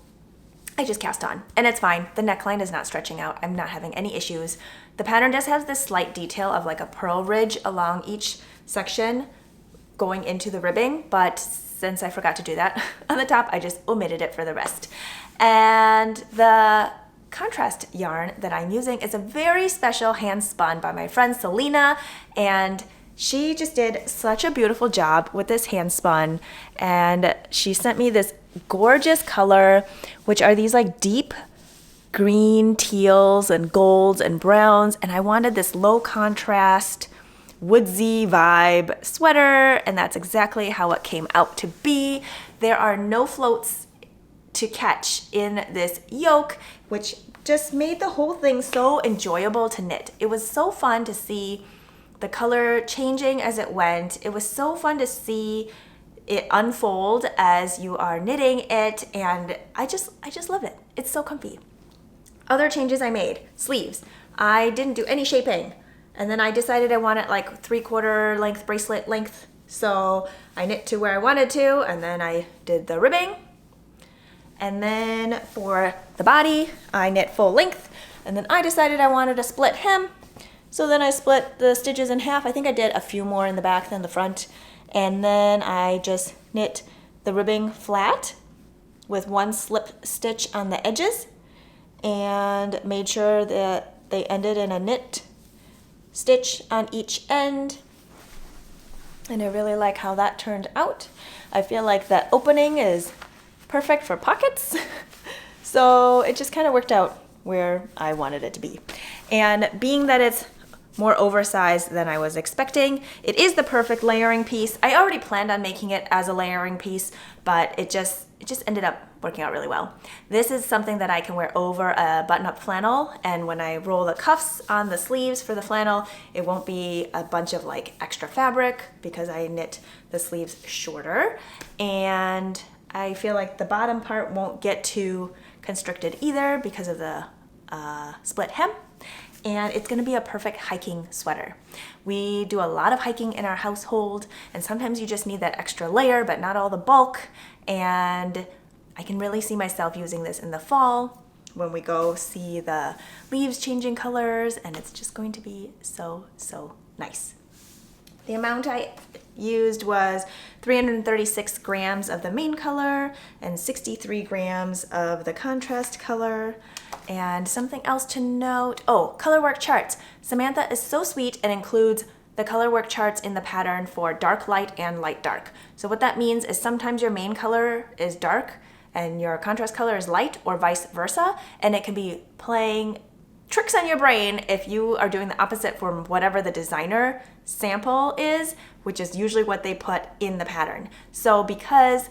I just cast on, and it's fine. The neckline is not stretching out. I'm not having any issues. The pattern does have this slight detail of like a purl ridge along each section going into the ribbing, but since I forgot to do that on the top, I just omitted it for the rest. And the contrast yarn that I'm using is a very special hand spun by my friend Selena, and she just did such a beautiful job with this hand spun, and she sent me this gorgeous color, which are these like deep green teals and golds and browns, and I wanted this low contrast woodsy vibe sweater, and that's exactly how it came out to be. There are no floats to catch in this yoke, which just made the whole thing so enjoyable to knit. It was so fun to see the color changing as it went. It was so fun to see it unfold as you are knitting it, and I just love it. It's so comfy. Other changes I made: sleeves. I didn't do any shaping. And then I decided I wanted like 3/4 length bracelet length. So I knit to where I wanted to, and then I did the ribbing. And then for the body, I knit full length. And then I decided I wanted a split hem. So then I split the stitches in half. I think I did a few more in the back than the front. And then I just knit the ribbing flat with one slip stitch on the edges and made sure that they ended in a knit stitch on each end, and I really like how that turned out. I feel like the opening is perfect for pockets, so it just kind of worked out where I wanted it to be. And being that it's more oversized than I was expecting, it is the perfect layering piece. I already planned on making it as a layering piece, but it just ended up working out really well. This is something that I can wear over a button-up flannel, and when I roll the cuffs on the sleeves for the flannel, it won't be a bunch of like extra fabric because I knit the sleeves shorter, and I feel like the bottom part won't get too constricted either because of the split hem. And it's gonna be a perfect hiking sweater. We do a lot of hiking in our household, and sometimes you just need that extra layer, but not all the bulk. And I can really see myself using this in the fall when we go see the leaves changing colors, and it's just going to be so, so nice. The amount I used was 336 grams of the main color and 63 grams of the contrast color. And something else to note, oh, color work charts. Samantha is so sweet and includes the color work charts in the pattern for dark light and light dark. So what that means is sometimes your main color is dark and your contrast color is light, or vice versa, and it can be playing tricks on your brain if you are doing the opposite from whatever the designer sample is, which is usually what they put in the pattern. So because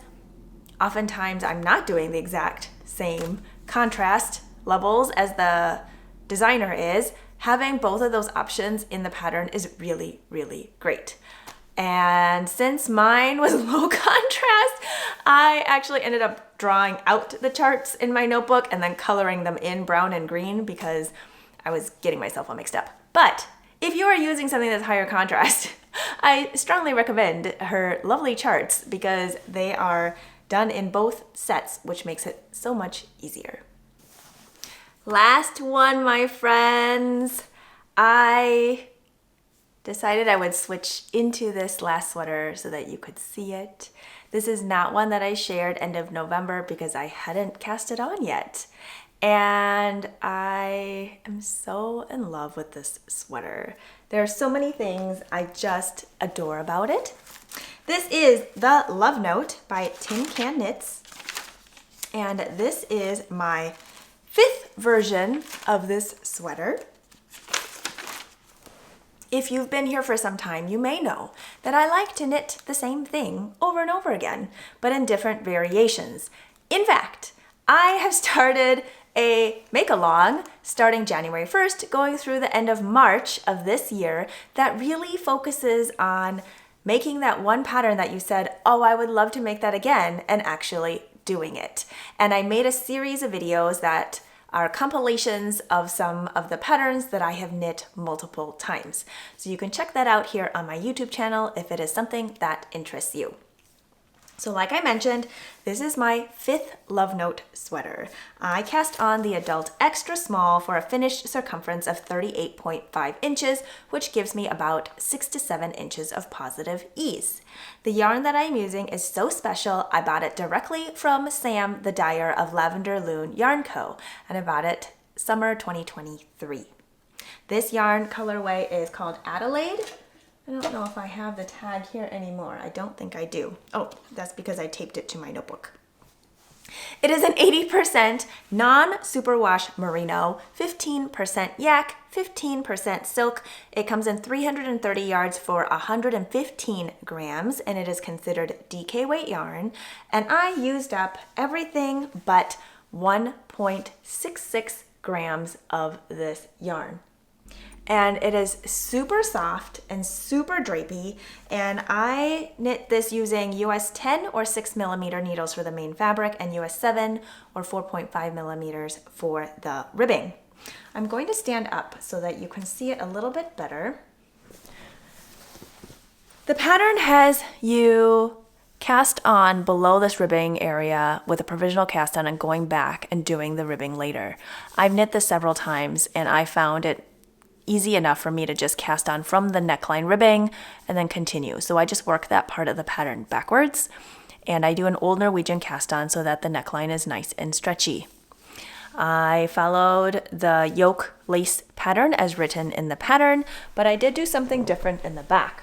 oftentimes I'm not doing the exact same contrast levels as the designer is, having both of those options in the pattern is really, really great. And since mine was low contrast, I actually ended up drawing out the charts in my notebook and then coloring them in brown and green because I was getting myself all mixed up. But if you are using something that's higher contrast, I strongly recommend her lovely charts because they are done in both sets, which makes it so much easier. Last one, my friends. I decided I would switch into this last sweater so that you could see it. This is not one that I shared end of November because I hadn't cast it on yet. And I am so in love with this sweater. There are so many things I just adore about it. This is the Love Note by Tin Can Knits. And this is my 5th version of this sweater. If you've been here for some time, you may know that I like to knit the same thing over and over again, but in different variations. In fact, I have started a make-along starting January 1st, going through the end of March of this year, that really focuses on making that one pattern that you said, oh, I would love to make that again, and actually doing it. And I made a series of videos that are compilations of some of the patterns that I have knit multiple times. So you can check that out here on my YouTube channel if it is something that interests you. So like I mentioned, this is my 5th Love Note sweater. I cast on the adult extra small for a finished circumference of 38.5 inches, which gives me about 6 to 7 inches of positive ease. The yarn that I'm using is so special, I bought it directly from Sam, the dyer of Lavender Loon Yarn Co., and I bought it summer 2023. This yarn colorway is called Adelaide. I don't know if I have the tag here anymore. I don't think I do. Oh, that's because I taped it to my notebook. It is an 80% non-superwash merino, 15% yak, 15% silk. It comes in 330 yards for 115 grams, and it is considered DK weight yarn. And I used up everything but 1.66 grams of this yarn. And it is super soft and super drapey, and I knit this using US 10 or 6 millimeter needles for the main fabric and US 7 or 4.5 millimeters for the ribbing. I'm going to stand up so that you can see it a little bit better. The pattern has you cast on below this ribbing area with a provisional cast on and going back and doing the ribbing later. I've knit this several times and I found it easy enough for me to just cast on from the neckline ribbing and then continue. So I just work that part of the pattern backwards, and I do an old Norwegian cast on so that the neckline is nice and stretchy. I followed the yoke lace pattern as written in the pattern, but I did do something different in the back.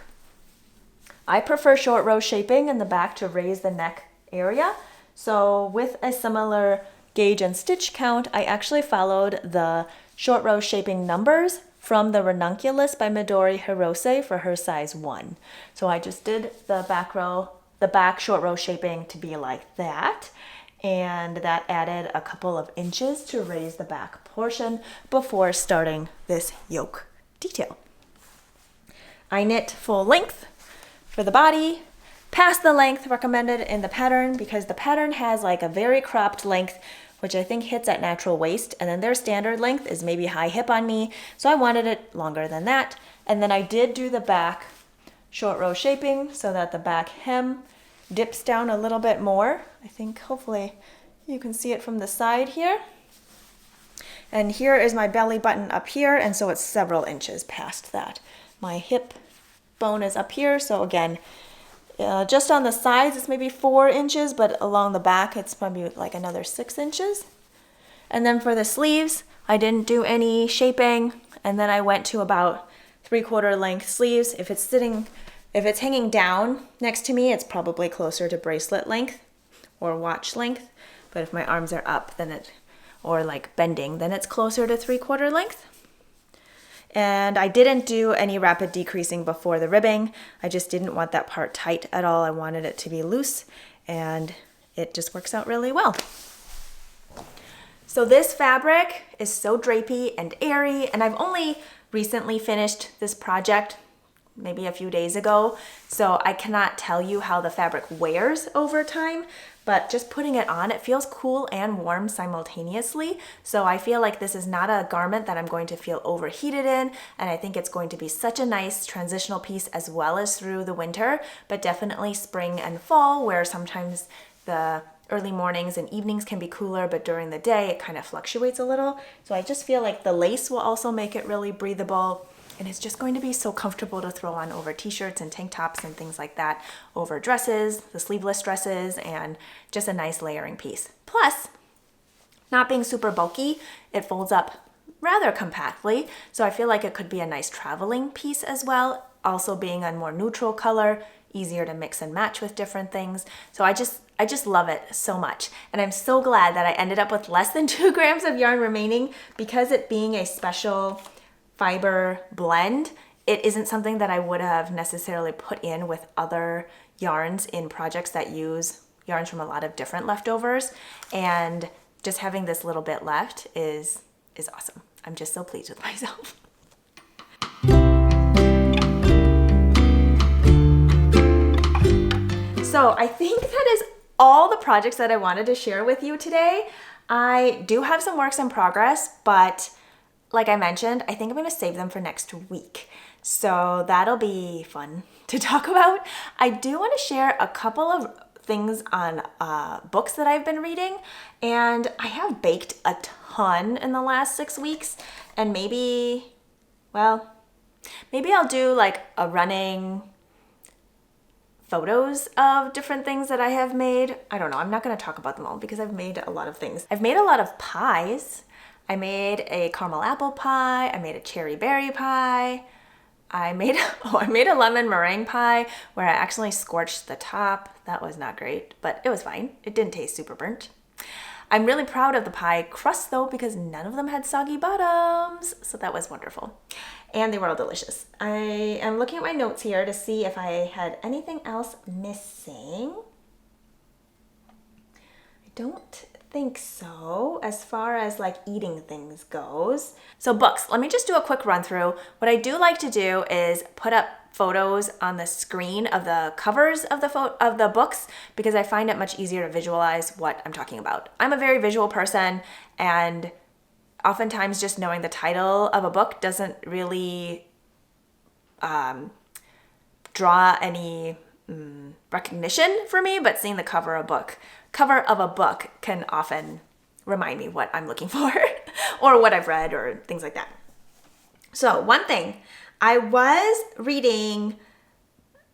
I prefer short row shaping in the back to raise the neck area. So with a similar gauge and stitch count, I actually followed the short row shaping numbers from the Ranunculus by Midori Hirose for her size 1. So I just did the back short row shaping to be like that, and that added a couple of inches to raise the back portion before starting this yoke detail. I knit full length for the body, past the length recommended in the pattern because the pattern has like a very cropped length, which I think hits at natural waist, and then their standard length is maybe high hip on me, so I wanted it longer than that. And then I did do the back short row shaping so that the back hem dips down a little bit more. I think hopefully you can see it from the side here. And here is my belly button up here, and so it's several inches past that. My hip bone is up here, so again, Just on the sides, it's maybe 4 inches, but along the back, it's probably like another 6 inches. And then for the sleeves, I didn't do any shaping, and then I went to about 3/4 length sleeves. If it's hanging down next to me, it's probably closer to bracelet length or watch length. But if my arms are up, or like bending, then it's closer to 3/4 length. And I didn't do any rapid decreasing before the ribbing. I just didn't want that part tight at all. I wanted it to be loose, and it just works out really well. So this fabric is so drapey and airy, and I've only recently finished this project, maybe a few days ago, so I cannot tell you how the fabric wears over time, but just putting it on, it feels cool and warm simultaneously. So I feel like this is not a garment that I'm going to feel overheated in, and I think it's going to be such a nice transitional piece as well as through the winter, but definitely spring and fall, where sometimes the early mornings and evenings can be cooler, but during the day it kind of fluctuates a little. So I just feel like the lace will also make it really breathable, and it's just going to be so comfortable to throw on over t-shirts and tank tops and things like that, over dresses, the sleeveless dresses, and just a nice layering piece. Plus, not being super bulky, it folds up rather compactly, so I feel like it could be a nice traveling piece as well. Also being a more neutral color, easier to mix and match with different things. So I just love it so much. And I'm so glad that I ended up with less than 2 grams of yarn remaining, because it being a special fiber blend, it isn't something that I would have necessarily put in with other yarns in projects that use yarns from a lot of different leftovers. And just having this little bit left is awesome. I'm just so pleased with myself. So I think that is all the projects that I wanted to share with you today. I do have some works in progress, but like I mentioned, I think I'm going to save them for next week. So that'll be fun to talk about. I do want to share a couple of things on books that I've been reading, and I have baked a ton in the last 6 weeks, and maybe I'll do like a running photos of different things that I have made. I don't know. I'm not going to talk about them all because I've made a lot of things. I've made a lot of pies. I made a caramel apple pie. I made a cherry berry pie. I made a lemon meringue pie where I actually scorched the top. That was not great, but it was fine. It didn't taste super burnt. I'm really proud of the pie crust though, because none of them had soggy bottoms. So that was wonderful. And they were all delicious. I am looking at my notes here to see if I had anything else missing. I don't think so, as far as like eating things goes. So books, let me just do a quick run through. What I do like to do is put up photos on the screen of the covers of the books, because I find it much easier to visualize what I'm talking about. I'm a very visual person, and oftentimes just knowing the title of a book doesn't really draw any recognition for me, but seeing the cover of a book can often remind me what I'm looking for or what I've read or things like that. So one thing, I was reading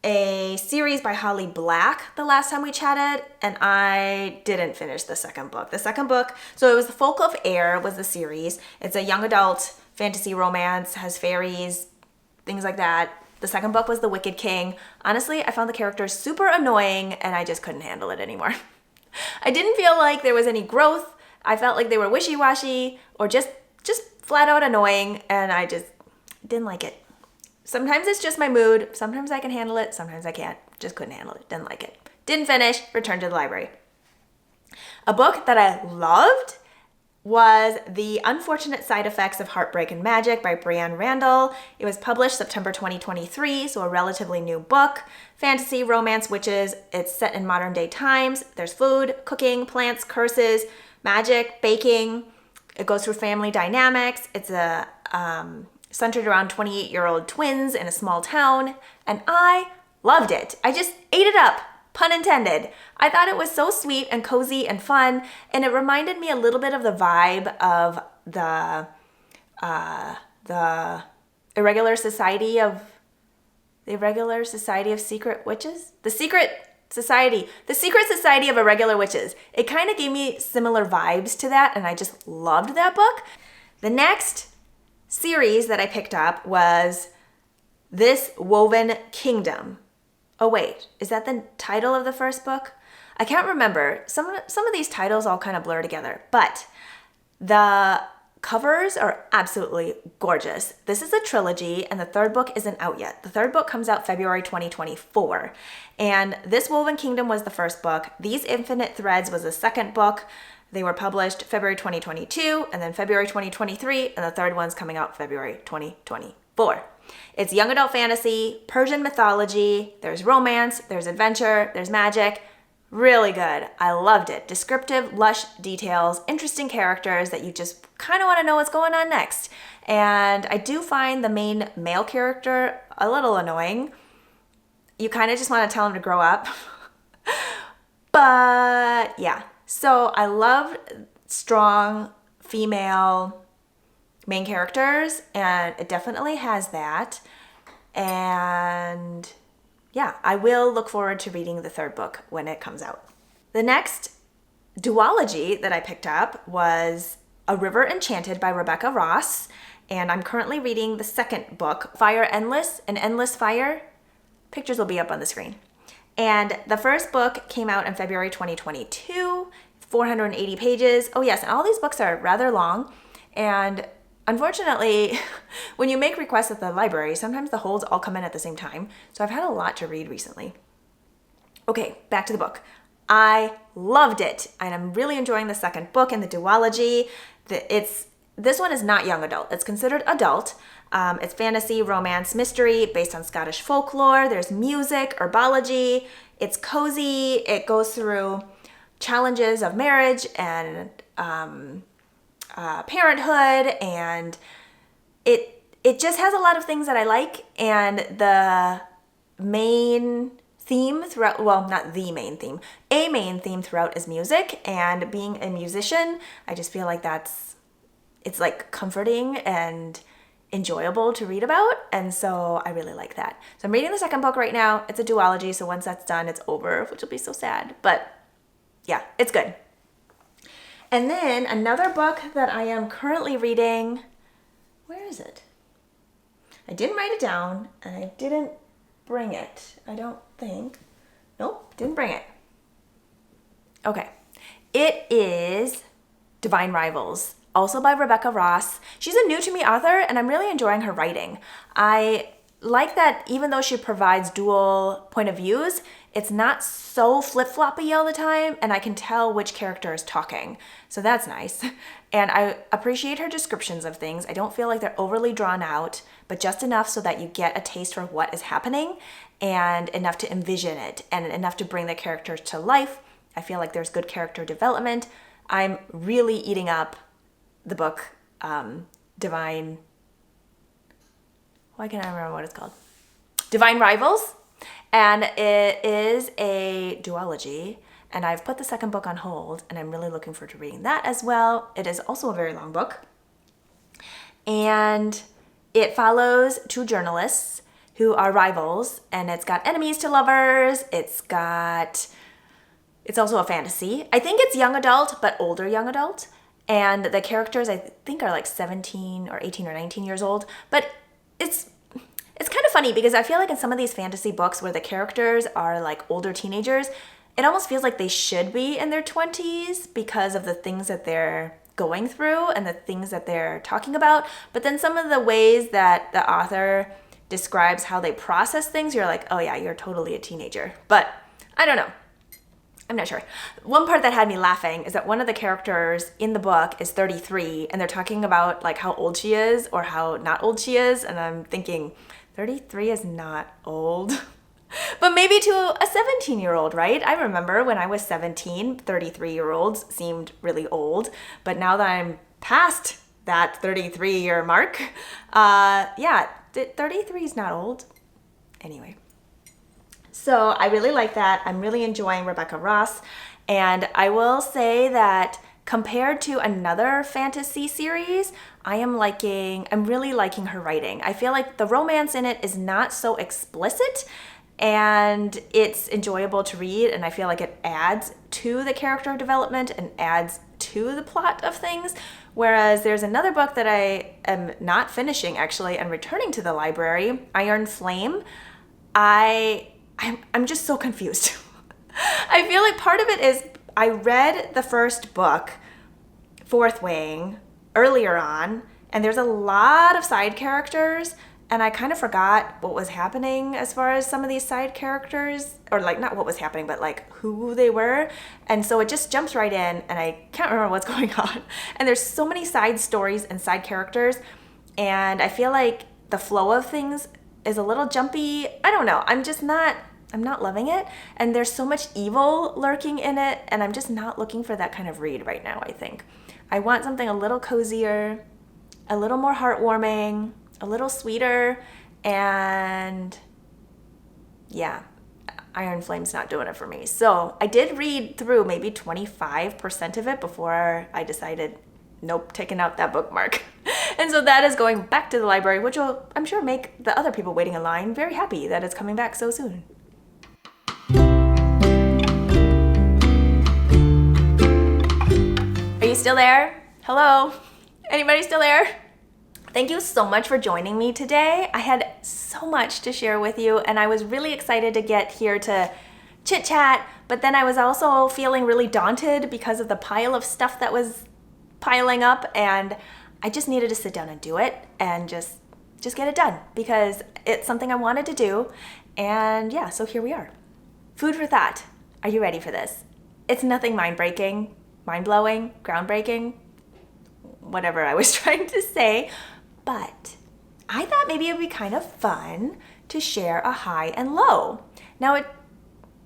a series by Holly Black the last time we chatted, and I didn't finish the second book. So it was The Folk of Air was the series. It's a young adult fantasy romance, has fairies, things like that. The second book was The Wicked King. Honestly, I found the characters super annoying, and I just couldn't handle it anymore. I didn't feel like there was any growth. I felt like they were wishy-washy or just flat out annoying, and I just didn't like it. Sometimes it's just my mood. Sometimes I can handle it. Sometimes I can't. Just couldn't handle it. Didn't like it. Didn't finish. Returned to the library. A book that I loved was The Unfortunate Side Effects of Heartbreak and Magic by Brianne Randall. It was published September 2023, so a relatively new book. Fantasy, romance, witches. It's set in modern day times. There's food, cooking, plants, curses, magic, baking. It goes through family dynamics. It's centered around 28-year-old twins in a small town, and I loved it. I just ate it up, pun intended. I thought it was so sweet and cozy and fun, and it reminded me a little bit of the vibe of the Irregular Society of The Irregular Society of Secret Witches? The Secret Society of Irregular Witches. It kind of gave me similar vibes to that, and I just loved that book. The next series that I picked up was This Woven Kingdom. Oh wait, is that the title of the first book? I can't remember. Some of these titles all kind of blur together, but the covers are absolutely gorgeous. This is a trilogy, and the third book isn't out yet. The third book comes out February 2024. And This Woven Kingdom was the first book. These Infinite Threads was the second book. They were published February 2022, and then February 2023, and the third one's coming out February 2024. It's young adult fantasy, Persian mythology, there's romance, there's adventure, there's magic. Really good. I loved it. Descriptive, lush details, interesting characters that you just kind of want to know what's going on next. And I do find the main male character a little annoying. You kind of just want to tell him to grow up. But yeah, so I love strong female main characters, and it definitely has that. And yeah, I will look forward to reading the third book when it comes out. The next duology that I picked up was A River Enchanted by Rebecca Ross, and I'm currently reading the second book, Fire Endless, An Endless Fire. Pictures will be up on the screen. And the first book came out in February 2022, 480 pages. Oh yes, and all these books are rather long, and unfortunately, when you make requests at the library, sometimes the holds all come in at the same time. So I've had a lot to read recently. Okay, back to the book. I loved it, and I'm really enjoying the second book in the duology. This one is not young adult. It's considered adult. It's fantasy, romance, mystery based on Scottish folklore. There's music, herbology. It's cozy. It goes through challenges of marriage and parenthood, and it just has a lot of things that I like. And the main theme throughout, well, not the main theme, a main theme throughout is music, and being a musician, I just feel like it's like comforting and enjoyable to read about, and so I really like that. So I'm reading the second book right now. It's a duology, so once that's done, it's over, which will be so sad, but yeah, it's good. And then another book that I am currently reading, where is it? I didn't write it down, and I didn't bring it, I don't think. Nope, didn't bring it. Okay. It is Divine Rivals, also by Rebecca Ross. She's a new to me author, and I'm really enjoying her writing. I like that even though she provides dual point of views, it's not so flip-floppy all the time, and I can tell which character is talking. So that's nice. And I appreciate her descriptions of things. I don't feel like they're overly drawn out, but just enough so that you get a taste for what is happening and enough to envision it and enough to bring the characters to life. I feel like there's good character development. I'm really eating up the book Divine... Why can't I remember what it's called? Divine Rivals. And it is a duology, and I've put the second book on hold, and I'm really looking forward to reading that as well. It is also a very long book. And it follows two journalists who are rivals, and it's got enemies to lovers. It's also a fantasy. I think it's young adult, but older young adult. And the characters, I think, are like 17 or 18 or 19 years old. But it's kind of funny because I feel like in some of these fantasy books where the characters are like older teenagers, it almost feels like they should be in their 20s because of the things that they're going through and the things that they're talking about. But then some of the ways that the author describes how they process things, you're like, oh yeah, you're totally a teenager. But I don't know. I'm not sure. One part that had me laughing is that one of the characters in the book is 33, and they're talking about like how old she is or how not old she is, and I'm thinking 33 is not old. But maybe to a 17-year-old, right? I remember when I was 17, 33-year-olds seemed really old, but now that I'm past that 33-year mark, 33 is not old. Anyway. So I really like that. I'm really enjoying Rebecca Ross. And I will say that compared to another fantasy series, I'm really liking her writing. I feel like the romance in it is not so explicit and it's enjoyable to read, and I feel like it adds to the character development and adds to the plot of things. Whereas there's another book that I am not finishing actually and returning to the library, Iron Flame. I'm just so confused. I feel like part of it is I read the first book, Fourth Wing, earlier on, and there's a lot of side characters, and I kind of forgot what was happening as far as some of these side characters, or like not what was happening, but like who they were. And so it just jumps right in and I can't remember what's going on. And there's so many side stories and side characters, and I feel like the flow of things is a little jumpy. I don't know. I'm not loving it. And there's so much evil lurking in it, and I'm just not looking for that kind of read right now, I think. I want something a little cozier, a little more heartwarming, a little sweeter, and yeah, Iron Flame's not doing it for me. So I did read through maybe 25% of it before I decided, nope, taking out that bookmark. And so that is going back to the library, which will, I'm sure, make the other people waiting in line very happy that it's coming back so soon. Are you still there? Hello? Anybody still there? Thank you so much for joining me today. I had so much to share with you, and I was really excited to get here to chit chat, but then I was also feeling really daunted because of the pile of stuff that was piling up, and I just needed to sit down and do it and just get it done because it's something I wanted to do. And yeah, so here we are. Food for thought. Are you ready for this? It's nothing mind-breaking, mind-blowing, groundbreaking, whatever I was trying to say. But I thought maybe it would be kind of fun to share a high and low. Now,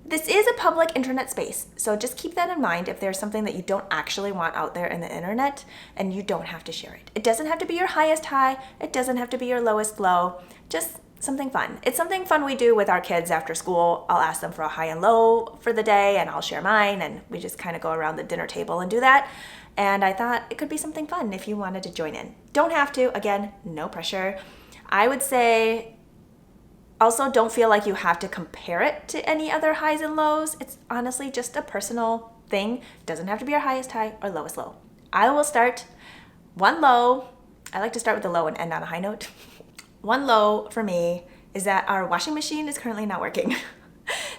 this is a public internet space, so just keep that in mind if there's something that you don't actually want out there in the internet, and you don't have to share it. It doesn't have to be your highest high. It doesn't have to be your lowest low. Just something fun. It's something fun we do with our kids after school. I'll ask them for a high and low for the day, and I'll share mine, and we just kind of go around the dinner table and do that. And I thought it could be something fun if you wanted to join in. Don't have to. Again, no pressure. I would say also don't feel like you have to compare it to any other highs and lows. It's honestly just a personal thing. It doesn't have to be your highest high or lowest low. I will start one low. I like to start with the low and end on a high note. One low for me is that our washing machine is currently not working.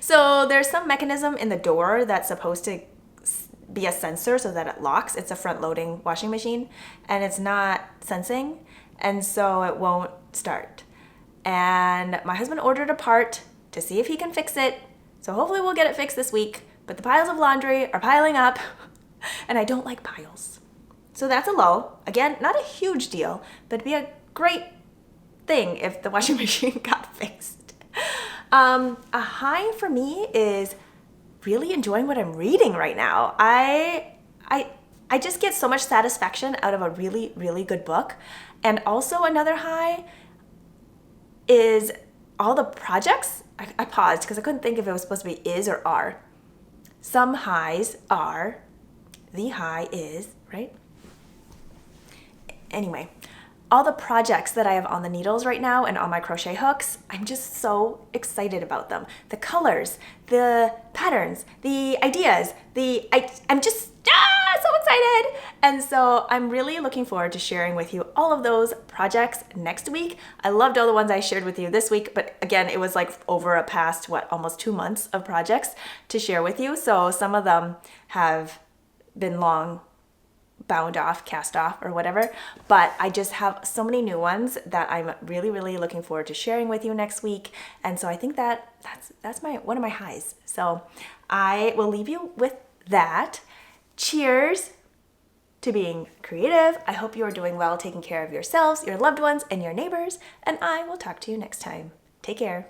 So there's some mechanism in the door that's supposed to be a sensor so that it locks. It's a front-loading washing machine, and it's not sensing, and so it won't start. And my husband ordered a part to see if he can fix it, so hopefully we'll get it fixed this week. But the piles of laundry are piling up, and I don't like piles. So that's a low. Again, not a huge deal, but it'd be a great thing if the washing machine got fixed. A high for me is really enjoying what I'm reading right now. I just get so much satisfaction out of a really, really good book. And also another high is all the projects. I paused because I couldn't think if it was supposed to be is or are. Some highs are, the high is, right? Anyway, all the projects that I have on the needles right now and on my crochet hooks, I'm just so excited about them. The colors, the patterns, the ideas, I'm just so excited. And so I'm really looking forward to sharing with you all of those projects next week. I loved all the ones I shared with you this week, but again, it was like over a past, almost 2 months of projects to share with you. So some of them have been long bound off, cast off, or whatever. But I just have so many new ones that I'm really, really looking forward to sharing with you next week. And so I think that's one of my highs. So I will leave you with that. Cheers to being creative. I hope you are doing well, taking care of yourselves, your loved ones, and your neighbors. And I will talk to you next time. Take care.